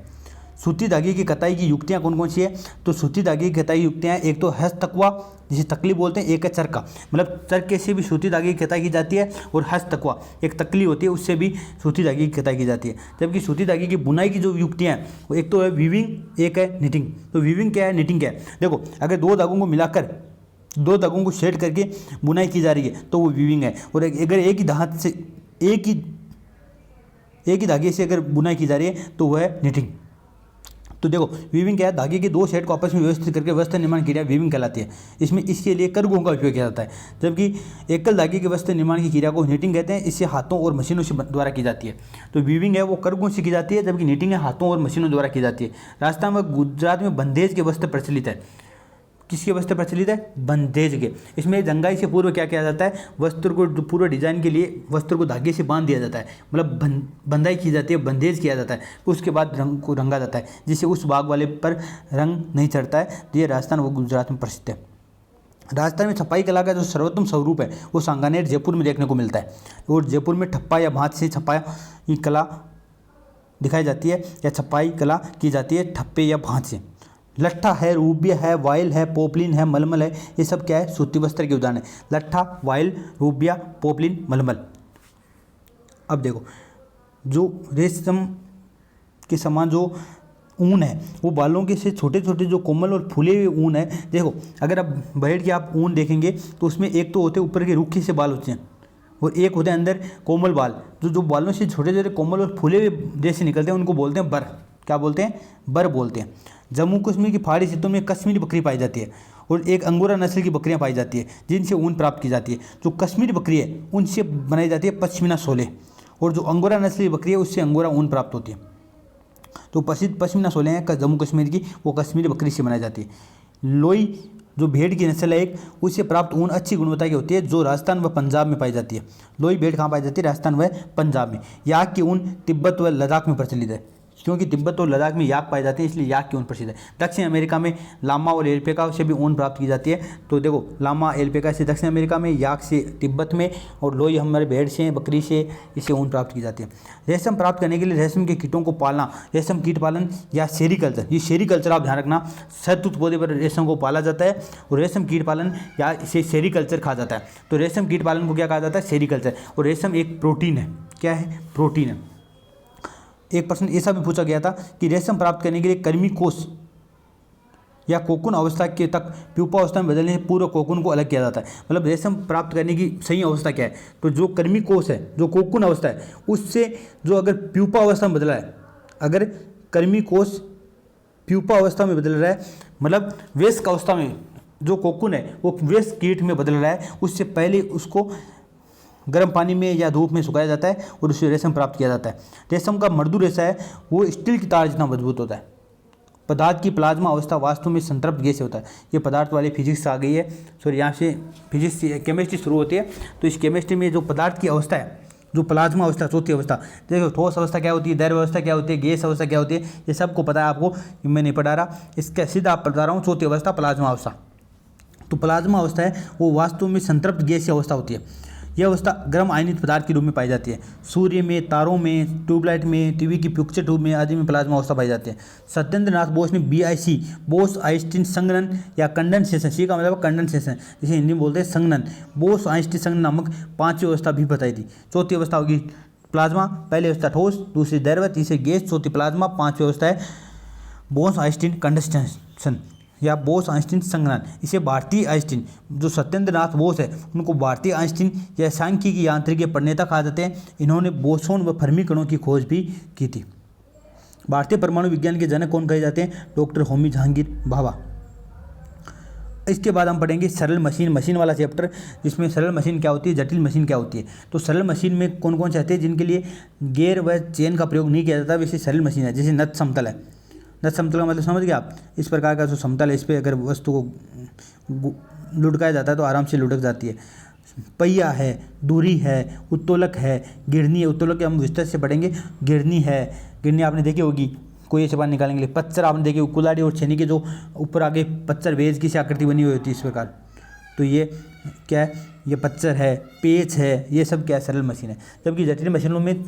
सूती धागे की कताई की युक्तियाँ कौन कौन सी है? तो सूती धागे की कताई युक्तियाँ एक तो हस्तकवा, जिसे तकली बोलते हैं, एक है चरखा, मतलब चरखे से भी सूती धागे की कताई की जाती है, और हस्तकवा एक तकली होती है, उससे भी सूती धागे की कताई की जाती है। जबकि सूती धागे की बुनाई की जो युक्तियाँ हैं वो एक तो है वीविंग, एक है निटिंग। तो वीविंग क्या है, निटिंग क्या है? देखो, अगर दो धागों को मिलाकर, दो धागों को शेड करके बुनाई की जा रही है तो वो वीविंग है। और अगर एक ही धागे से एक ही धागे से अगर बुनाई की जा रही है तो वह है निटिंग। तो देखो, वीविंग क्या है? धागे के दो सेट को आपस में व्यवस्थित करके वस्त्र निर्माण क्रिया वीविंग कहलाती है। इसमें इसके लिए करघों का उपयोग किया जाता है। जबकि एकल धागे के वस्त्र निर्माण की क्रिया को नीटिंग कहते हैं। इससे हाथों और मशीनों से द्वारा की जाती है। तो वीविंग है वो करघों से की जाती है, जबकि नीटिंग है हाथों और मशीनों द्वारा की जाती है। राजस्थान व गुजरात में बंदेज के वस्त्र प्रचलित है। किसके वस्त्र प्रचलित है? बंदेज के। इसमें जंगाई से पूर्व क्या किया जाता है? वस्त्र को पूर्व डिजाइन के लिए वस्त्र को धागे से बांध दिया जाता है, मतलब बंदाई की जाती है, बंदेज किया जाता है। उसके बाद रंग को रंगा जाता है, जिससे उस भाग वाले पर रंग नहीं चढ़ता है। ये राजस्थान व गुजरात में प्रसिद्ध है। राजस्थान में छपाई कला का जो सर्वोत्तम स्वरूप है वो सांगानेर जयपुर में देखने को मिलता है। और जयपुर में ठप्पा या भात से छपाई कला दिखाई जाती है, या छपाई कला की जाती है ठप्पे या भात से। लट्ठा है, रूबिया है, वायल है, पोपलिन है, मलमल है, ये सब क्या है? सूती वस्त्र के उदाहरण है। लट्ठा, वायल, रूबिया, पोपलिन, मलमल। अब देखो, जो रेशम के समान जो ऊन है वो बालों के से छोटे छोटे जो कोमल और फूले हुए ऊन है। देखो, अगर आप बैठ के आप ऊन देखेंगे तो उसमें एक तो होते ऊपर के रूखे से बाल होते हैं, और एक होते हैं अंदर कोमल बाल। जो बालों से छोटे छोटे कोमल और फूले हुए जैसे निकलते हैं उनको बोलते हैं बर। क्या बोलते हैं? बर बोलते हैं। जम्मू कश्मीर की पहाड़ी क्षेत्रों में कश्मीरी बकरी पाई जाती है, और एक अंगोरा नस्ल की बकरियां पाई जाती है जिनसे ऊन प्राप्त की जाती है। जो कश्मीरी बकरी है उनसे बनाई जाती है पश्मीना शोले, और जो अंगोरा नस्ल की बकरी है उससे अंगोरा ऊन प्राप्त होती है। तो प्रसिद्ध पश्मीना शोले हैं जम्मू कश्मीर की, वो कश्मीरी बकरी से बनाई जाती है। लोई जो भेड़ की नस्ल है एक, उससे प्राप्त ऊन अच्छी गुणवत्ता की होती है, जो राजस्थान व पंजाब में पाई जाती है। लोई भेड़ कहाँ पाई जाती है? राजस्थान व पंजाब में। याक की ऊन तिब्बत व लद्दाख में प्रचलित है, क्योंकि तिब्बत और लद्दाख में याक पाए जाते हैं, इसलिए याक की ऊन प्रसिद्ध है। दक्षिण अमेरिका में लामा और एल्पेका से भी ऊन प्राप्त की जाती है। तो देखो, लामा एल्पेका से दक्षिण अमेरिका में, याक से तिब्बत में, और लोई हमारे भेड़ से, बकरी से, इससे ऊन प्राप्त की जाती है। रेशम प्राप्त करने के लिए रेशम के कीटों को पालना, रेशम कीट पालन या सेरीकल्चर, ये सेरीकल्चर आप ध्यान रखना, शहतूत पौधे पर रेशम को पाला जाता है, और रेशम कीट पालन या इसे सेरीकल्चर कहा जाता है। तो रेशम कीट पालन को क्या कहा जाता है? सेरीकल्चर। और रेशम एक प्रोटीन है। क्या है? प्रोटीन है। एक प्रश्न ऐसा भी पूछा गया था कि रेशम प्राप्त करने के लिए कर्मी कोष या कोकून अवस्था के तक प्यूपा अवस्था में बदलने से पूर्व कोकून को अलग किया जाता है। मतलब रेशम प्राप्त करने की सही अवस्था क्या है? तो जो कर्मी कोष है, जो कोकून अवस्था है, उससे जो अगर प्यूपा अवस्था में बदला है, अगर कर्मी कोष प्यूपा अवस्था में बदल रहा है, मतलब वयस्क अवस्था में जो कोकून है वो वयस्क कीट में बदल रहा है, उससे पहले उसको गर्म पानी में या धूप में सुखाया जाता है और उससे रेशम प्राप्त किया जाता है। रेशम का मृदु रेशा है वो स्टील की तार जितना मजबूत होता है। पदार्थ की प्लाज्मा अवस्था वास्तव में संतृप्त गैस होता है। ये पदार्थ वाली फिजिक्स आ गई है, सॉरी यहाँ से फिजिक्स केमिस्ट्री शुरू होती है। तो इस केमिस्ट्री में जो पदार्थ की अवस्था है, जो प्लाज्मा अवस्था, चौथी अवस्था, देखो ठोस अवस्था क्या होती है, द्रव्य अवस्था क्या होती है, गैस अवस्था क्या होती है, ये सबको पता है आपको, मैं नहीं पढ़ा रहा, इसका सीधा आप बता रहा हूँ। चौथी अवस्था प्लाज्मा अवस्था। तो प्लाज्मा अवस्था है वो वास्तव में संतृप्त गैसीय अवस्था होती है। यह अवस्था गर्म आयनित पदार्थ के रूप में पाई जाती है। सूर्य में, तारों में, ट्यूबलाइट में, टीवी की पिक्चर ट्यूब में आदि में प्लाज्मा अवस्था पाई जाती है। सत्येंद्र नाथ बोस ने BIC बोस आइंस्टीन संघनन या कंडेंसेशन, सी का मतलब कंडेंसेशन, जिसे हिंदी में बोलते हैं संघनन, बोस आइंस्टीन संघनन नामक पांचवी अवस्था भी बताई थी। चौथी अवस्था होगी प्लाज्मा, पहली अवस्था ठोस, दूसरी द्रव्य, तीसरी गैस, चौथी प्लाज्मा, पांचवी अवस्था है बोस आइंस्टीन कंडेंसेशन या बोस आइंस्टीन संघनन। इसे भारतीय आइंस्टीन, जो सत्येंद्र नाथ बोस है उनको भारतीय आइंस्टीन या सांख्यिकी यांत्रिकी प्रणेता कहा जाते हैं। इन्होंने बोसोन व फर्मी कणों की खोज भी की थी। भारतीय परमाणु विज्ञान के जनक कौन कहे जाते हैं? डॉक्टर होमी जहांगीर भाभा। इसके बाद हम पढ़ेंगे सरल मशीन, मशीन वाला चैप्टर, जिसमें सरल मशीन क्या होती है, जटिल मशीन क्या होती है। तो सरल मशीन में कौन कौन से आते हैं जिनके लिए गियर व चेन का प्रयोग नहीं किया जाता, वैसे सरल मशीन है। जैसे नत समतल है। नत समतल का मतलब समझ गए आप? इस प्रकार का जो समतल है, इस पर अगर वस्तु को लुढ़काया जाता है तो आराम से लुढ़क जाती है। पहिया है, दूरी है, उत्तोलक है, गिरनी है। उत्तोलक के हम विस्तार से पढ़ेंगे। गिरनी है, गिरनी आपने देखी होगी कोई सामान निकालने के लिए। पच्चर आपने देखी होगी, कुल्हाड़ी और छेनी के जो ऊपर आगे पच्चर वेज की सी आकृति बनी हुई होती है इस प्रकार। तो ये क्या है? ये पच्चर है, पेच है, ये सब क्या है? सरल मशीन है। जबकि जटिल मशीनों में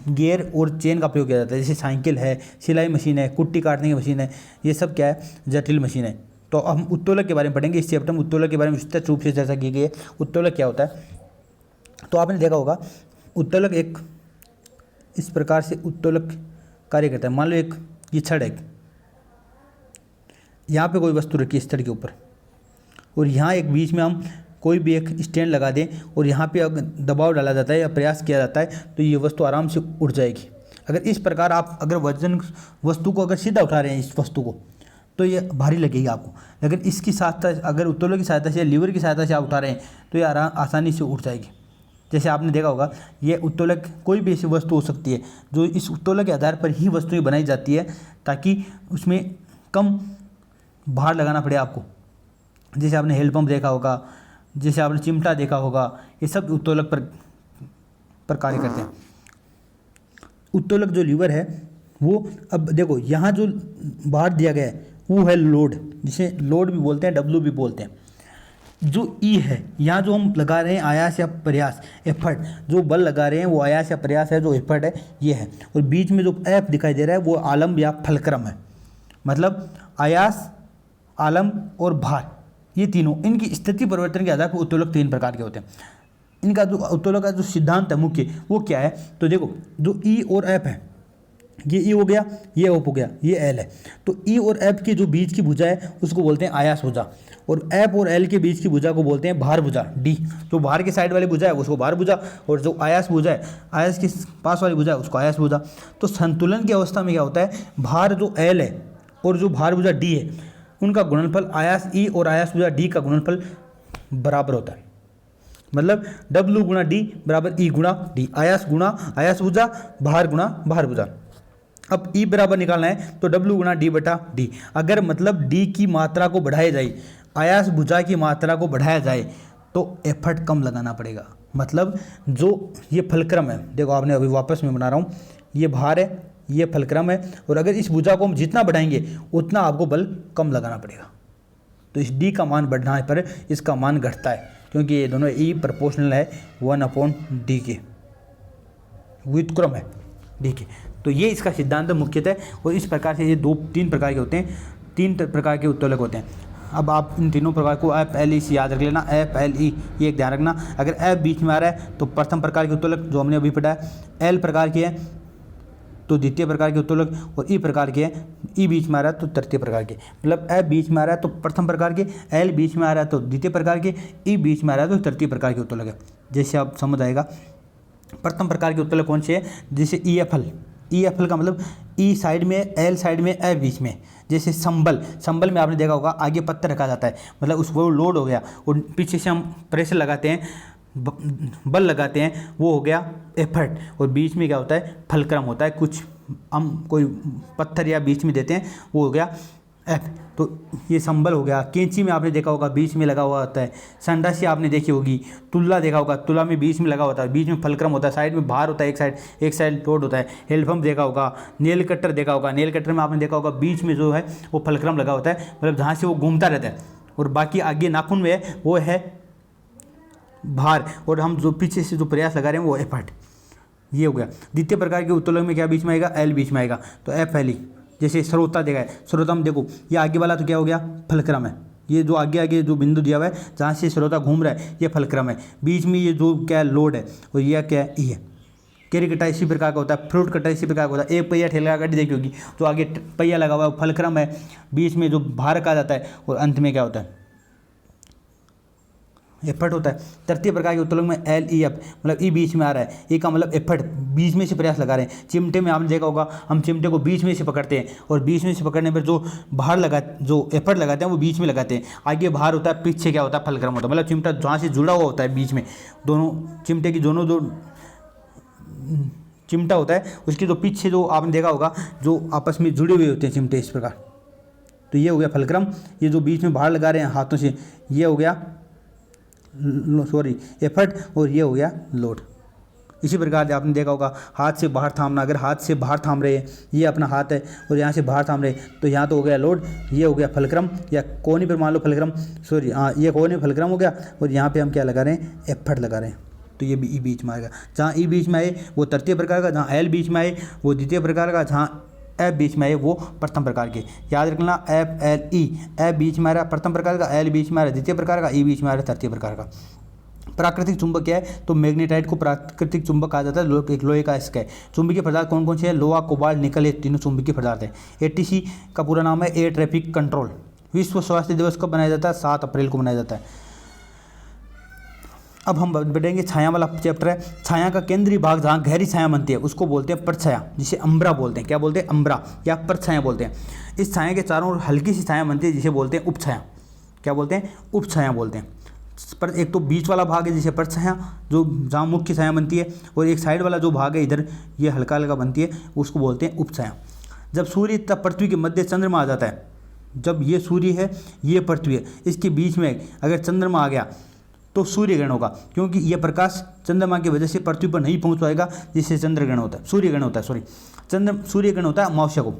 गियर और चेन का प्रयोग किया जाता है। जैसे साइकिल है, सिलाई मशीन है, कुट्टी काटने की मशीन है, ये सब क्या है, जटिल मशीन है। तो हम उत्तोलक के बारे में पढ़ेंगे। इस चैप्टर में उत्तोलक के बारे में विस्तृत रूप से चर्चा की गई है। उत्तोलक क्या होता है, तो आपने देखा होगा उत्तोलक एक इस प्रकार से उत्तोलक कार्य करता है। मान लो एक ये छड़ है, यहाँ पे कोई वस्तु रखी है इस छड़ के ऊपर, और यहाँ एक बीच में हम कोई भी एक स्टैंड लगा दें और यहाँ पे अगर दबाव डाला जाता है या प्रयास किया जाता है तो ये वस्तु आराम से उठ जाएगी। अगर इस प्रकार आप अगर वजन वस्तु को अगर सीधा उठा रहे हैं इस वस्तु को तो ये भारी लगेगी आपको, लेकिन इसकी सहायता अगर उत्तोलक की सहायता से या लीवर की सहायता से आप उठा रहे हैं तो ये आसानी से उठ जाएगी। जैसे आपने देखा होगा ये उत्तोलक कोई भी ऐसी वस्तु हो सकती है जो इस उत्तोलक के आधार पर ही वस्तुएं बनाई जाती है ताकि उसमें कम भार लगाना पड़े आपको। जैसे आपने हेल पंप देखा होगा, जैसे आपने चिमटा देखा होगा, ये सब उत्तोलक पर कार्य करते हैं। उत्तोलक जो लीवर है वो, अब देखो यहाँ जो भार दिया गया है वो है लोड, जिसे लोड भी बोलते हैं, डब्ल्यू भी बोलते हैं। जो ई है यहाँ जो हम लगा रहे हैं आयास या प्रयास, एफर्ट, जो बल लगा रहे हैं वो आयास या प्रयास है, जो एफर्ट है ये है। और बीच में जो एफ दिखाई दे रहा है वो आलम या फलक्रम है। मतलब आयास, आलम और भार, ये तीनों, इनकी स्थिति परिवर्तन के आधार पर उत्तोलक 3 प्रकार के होते हैं। इनका जो उत्तोलक का जो सिद्धांत है मुख्य वो क्या है, तो देखो जो ई और एफ है, ये ई हो गया, ये ओप हो गया, ये एल है। तो ई और एफ के जो बीच की भुजा है उसको बोलते हैं आयास भुजा, और एफ और एल के बीच की भुजा को बोलते हैं भार भुजा, डी। जो बाहर के साइड वाली भुजा है उसको भार भुजा, और जो आयास भुजा है, आयास के पास वाली भुजा है उसको आयास भुजा। तो संतुलन की अवस्था में क्या होता है, भार जो एल है और जो भार भुजा डी है उनका गुणनफल आयास ई और आयास भुजा डी का गुणनफल बराबर होता है। मतलब डब्ल्यू गुणा डी बराबर ई गुणा डी, आयास गुणा आयास भुजा, भार गुणा भार भुजा। अब ई बराबर निकालना है तो डब्ल्यू गुणा डी बटा डी। अगर मतलब डी की मात्रा को बढ़ाया जाए, आयास भुजा की मात्रा को बढ़ाया जाए तो एफर्ट कम लगाना पड़ेगा। मतलब जो ये फलक्रम है, देखो आपने अभी वापस में बना रहा हूँ, ये भार है, ये फलक्रम है, और अगर इस भुजा को हम जितना बढ़ाएंगे उतना आपको बल कम लगाना पड़ेगा। तो इस डी का मान बढ़ने पर इसका मान घटता है, क्योंकि ये दोनों ई प्रोपोर्शनल है 1/d के, व्युत्क्रम है डी के। तो ये इसका सिद्धांत मुख्यतः, और इस प्रकार से ये 3 प्रकार के होते हैं, 3 प्रकार के उत्तोलक होते हैं। अब आप इन तीनों प्रकार को एफ एल ई से याद रख लेना, एफ एल ई ये एक ध्यान रखना। अगर एफ बीच में आ रहा है तो प्रथम प्रकार के उत्तोलक जो हमने अभी पढ़ा है, एल प्रकार के है तो द्वितीय प्रकार के उत्तोलक, और ई प्रकार के हैं, ई बीच में आ रहा है तो तृतीय प्रकार के। मतलब एफ बीच में आ रहा है तो प्रथम प्रकार के, एल बीच में आ रहा है तो द्वितीय प्रकार के, ई बीच में आ रहा है तो तृतीय प्रकार के उत्तोलक है। जैसे आप समझ आएगा प्रथम प्रकार के उत्तोलक कौन से हैं, जैसे E F L, E F L का मतलब ई साइड में, एल साइड में, एफ बीच में। जैसे संबल, संबल में आपने देखा होगा आगे पत्थर रखा जाता है, मतलब उस वो लोड हो गया और पीछे से हम प्रेशर लगाते हैं, बल लगाते हैं, वो हो गया एफर्ट। और बीच में क्या होता है, फलक्रम होता है, कुछ हम कोई पत्थर या बीच में देते हैं, वो हो गया एफ। तो ये संबल हो गया। कैंची में आपने देखा होगा बीच में लगा हुआ होता है। संडासी आपने देखी होगी, तुल्ला देखा होगा, तुला में बीच में लगा होता है, बीच में फलक्रम होता है, साइड में भार होता है, एक साइड लोड होता है। हेल पंप देखा होगा, नेल कटर देखा होगा, नेल कटर में आपने देखा होगा बीच में जो है वो फलक्रम लगा होता है, मतलब जहाँ से वो घूमता रहता है, और बाकी आगे नाखून में है वो है भार, और हम जो पीछे से जो प्रयास लगा रहे हैं वो एफर्ट। ये हो गया। द्वितीय प्रकार के उत्तोलक में क्या बीच में आएगा, एल बीच में आएगा, तो एफ एल ई। जैसे स्रोता देखा है, स्रोता में देखो ये आगे वाला तो क्या हो गया, फलक्रम है। ये जो आगे आगे जो बिंदु दिया हुआ है जहाँ से स्रोता घूम रहा है ये फलक्रम है। बीच में ये जो क्या लोड है और यह क्या है, ई है। कैरी कटा इसी प्रकार का होता है, फ्रूट कटा इसी प्रकार का होता है। एक पहिया ठेला गाड़ी देखी होगी, जो आगे पहिया लगा हुआ है फलक्रम है, बीच में जो भार का जाता है, और अंत में क्या होता है, एफर्ट होता है। तृतीय प्रकार के उत्तोलक में एल ई एफ, मतलब ई बीच में आ रहा है, ई का मतलब एफर्ट, बीच में से प्रयास लगा रहे हैं। चिमटे में आपने देखा होगा हम चिमटे को बीच में से पकड़ते हैं, और बीच में से पकड़ने पर जो भार लगा, जो एफर्ट लगाते हैं वो बीच में लगाते हैं। आगे भार होता है, पीछे क्या होता है, फलक्रम होता है। मतलब चिमटा जहाँ से जुड़ा हुआ होता है बीच में, दोनों चिमटे की दोनों जो चिमटा होता है उसके जो पीछे जो आपने देखा होगा जो आपस में जुड़े हुए होते हैं चिमटे, इस प्रकार। तो ये हो गया फलक्रम। ये जो बीच में भार लगा रहे हैं हाथों से, ये हो गया एफर्ट, और ये हो गया लोड। इसी प्रकार से आपने देखा होगा हाथ से बाहर थामना, अगर हाथ से बाहर थाम रहे हैं, ये अपना हाथ है और यहाँ से बाहर थाम रहे हैं, तो यहाँ तो हो गया लोड, ये हो गया फलक्रम, या कोनी पर मान लो फलक्रम, ये कोनी फलक्रम हो गया, और यहाँ पे हम क्या लगा रहे हैं, एफर्ट लगा रहे हैं। तो ये भी ई बीच में आएगा। जहाँ ई बीच में आए वो तृतीय प्रकार का, जहाँ एल बीच में आए वो द्वितीय प्रकार का, जहाँ एफ बीच में आए वो प्रथम प्रकार के। याद रखना एफ एल ई, एफ बीच में आ रहा प्रथम प्रकार का, एल बीच में आ रहा द्वितीय प्रकार का, ई बीच में आ रहा तृतीय प्रकार का। प्राकृतिक चुंबक क्या है, तो मैग्नेटाइट को प्राकृतिक चुंबक कहा जाता है, एक लोहे का इसका है। चुंबकीय पदार्थ कौन कौन से हैं, लोहा, कोबाल्ट, निकल, ये तीनों चुंबकीय पदार्थ है। एटीसी का पूरा नाम है एयर ट्रैफिक कंट्रोल। विश्व स्वास्थ्य दिवस कब मनाया जाता है, 7 अप्रैल को मनाया जाता है। अब हम बढ़ेंगे, छाया वाला चैप्टर है। छाया का केंद्रीय भाग जहाँ गहरी छाया बनती है उसको बोलते हैं परछाया, जिसे अम्बरा बोलते हैं। क्या बोलते हैं, अम्बरा या परछाया बोलते हैं। इस छाया के चारों ओर हल्की सी छाया बनती है जिसे बोलते हैं उपछाया। क्या बोलते हैं, उपछाया बोलते हैं। पर एक तो बीच वाला भाग है जिसे परछाया, जो जहाँ मुख्य छाया बनती है, और एक साइड वाला जो भाग है इधर ये हल्का हल्का बनती है उसको बोलते हैं उपछाया। जब सूर्य तथा पृथ्वी के मध्य चंद्रमा आ जाता है, जब ये सूर्य है ये पृथ्वी है, इसके बीच में अगर चंद्रमा आ गया तो सूर्य ग्रहण होगा, क्योंकि यह प्रकाश चंद्रमा की वजह से पृथ्वी पर नहीं पहुंच पाएगा, जिससे चंद्रग्रहण होता है, सूर्य ग्रहण होता है। सूर्य ग्रहण होता है अमावस्या को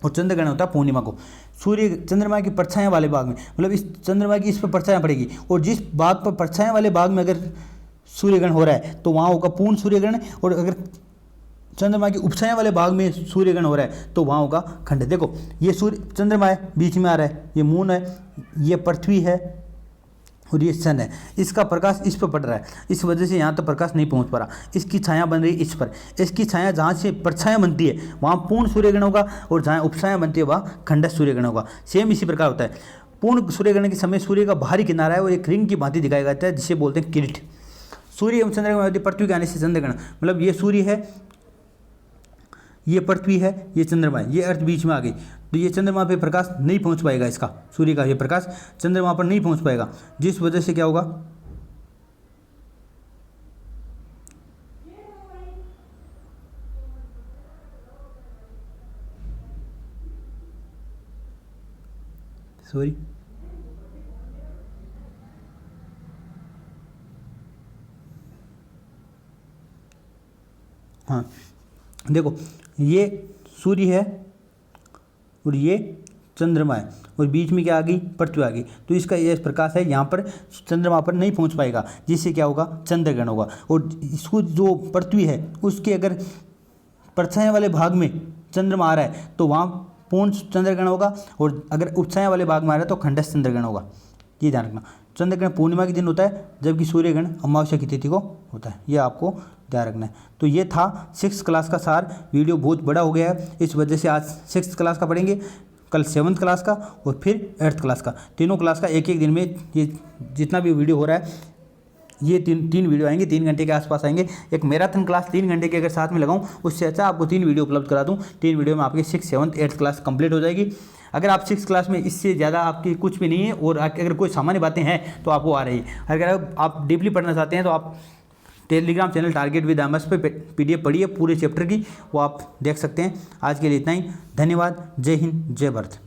और चंद्र ग्रहण होता है पूर्णिमा को। सूर्य चंद्रमा की परछाया वाले भाग में, मतलब इस चंद्रमा की इस पर परछाया पड़ेगी, और जिस भाग पर परछाया वाले भाग में अगर सूर्य ग्रहण हो रहा है तो वहाँ होगा पूर्ण सूर्य ग्रहण, और अगर चंद्रमा की उपछाया वाले भाग में सूर्य ग्रहण हो रहा है तो वहाँ होगा खंड। देखो ये सूर्य चंद्रमा है, बीच में आ रहा है, ये मून है, ये पृथ्वी है और ये सन है। इसका प्रकाश इस पर पड़ रहा है, इस वजह से यहाँ तक प्रकाश नहीं पहुँच पा रहा। इसकी छाया बन रही है इस पर, इसकी छाया जहाँ से परछाया बनती है वहाँ पूर्ण सूर्यग्रहण होगा, और जहाँ उपछाया बनती है वहाँ खंडस्थ सूर्यग्रहण होगा। सेम इसी प्रकार होता है। पूर्ण सूर्यग्रहण के समय सूर्य का बाहरी किनारा है वो एक रिंग की भांति दिखाया जाता है, जिसे बोलते हैं किरीट। सूर्य एवं चंद्रमा होती है पृथ्वी के आने से चंद्रग्रहण, मतलब ये सूर्य है, ये पृथ्वी है, ये चंद्रमा है, ये अर्थ बीच में आ गई, तो ये चंद्रमा पे प्रकाश नहीं पहुंच पाएगा, इसका सूर्य का ये प्रकाश चंद्रमा पर नहीं पहुंच पाएगा, जिस वजह से क्या होगा, सॉरी हाँ देखो ये सूर्य है और ये चंद्रमा है, और बीच में क्या आ गई, पृथ्वी आ गई, तो इसका ये प्रकाश है यहाँ पर चंद्रमा पर नहीं पहुँच पाएगा, जिससे क्या होगा, चंद्रग्रहण होगा। और इसको जो पृथ्वी है उसके अगर परछाया वाले भाग में चंद्रमा आ रहा है तो वहाँ पूर्ण चंद्रग्रहण होगा, और अगर उपछाया वाले भाग में आ रहा है तो खंडस्थ चंद्रग्रहण होगा। ये ध्यान रखना, चंद्रग्रहण पूर्णिमा के दिन होता है, जबकि सूर्यग्रहण अमावस्या की तिथि को होता है। ये आपको ध्यान रखना है। तो ये था 6th क्लास का सार। वीडियो बहुत बड़ा हो गया है, इस वजह से आज 6th क्लास का पढ़ेंगे, कल 7th क्लास का और फिर 8th क्लास का। तीनों क्लास का एक एक दिन में ये जितना भी वीडियो हो रहा है ये तीन वीडियो आएंगे, 3 घंटे के आसपास आएंगे। एक मैराथन क्लास 3 घंटे के अगर साथ में लगाऊं उससे अच्छा आपको 3 वीडियो उपलब्ध करा दूं। 3 वीडियो में आपकी 6th 7th 8th class complete हो जाएगी। अगर आप 6th क्लास में इससे ज़्यादा आपकी कुछ भी नहीं है और अगर कोई सामान्य बातें हैं तो आपको आ रही है। अगर आप डीपली पढ़ना चाहते हैं तो आप Telegram channel target with MS पे PDF पढ़िए पूरे चैप्टर की, वो आप देख सकते हैं। आज के लिए इतना ही, धन्यवाद। जय हिंद, जय भारत।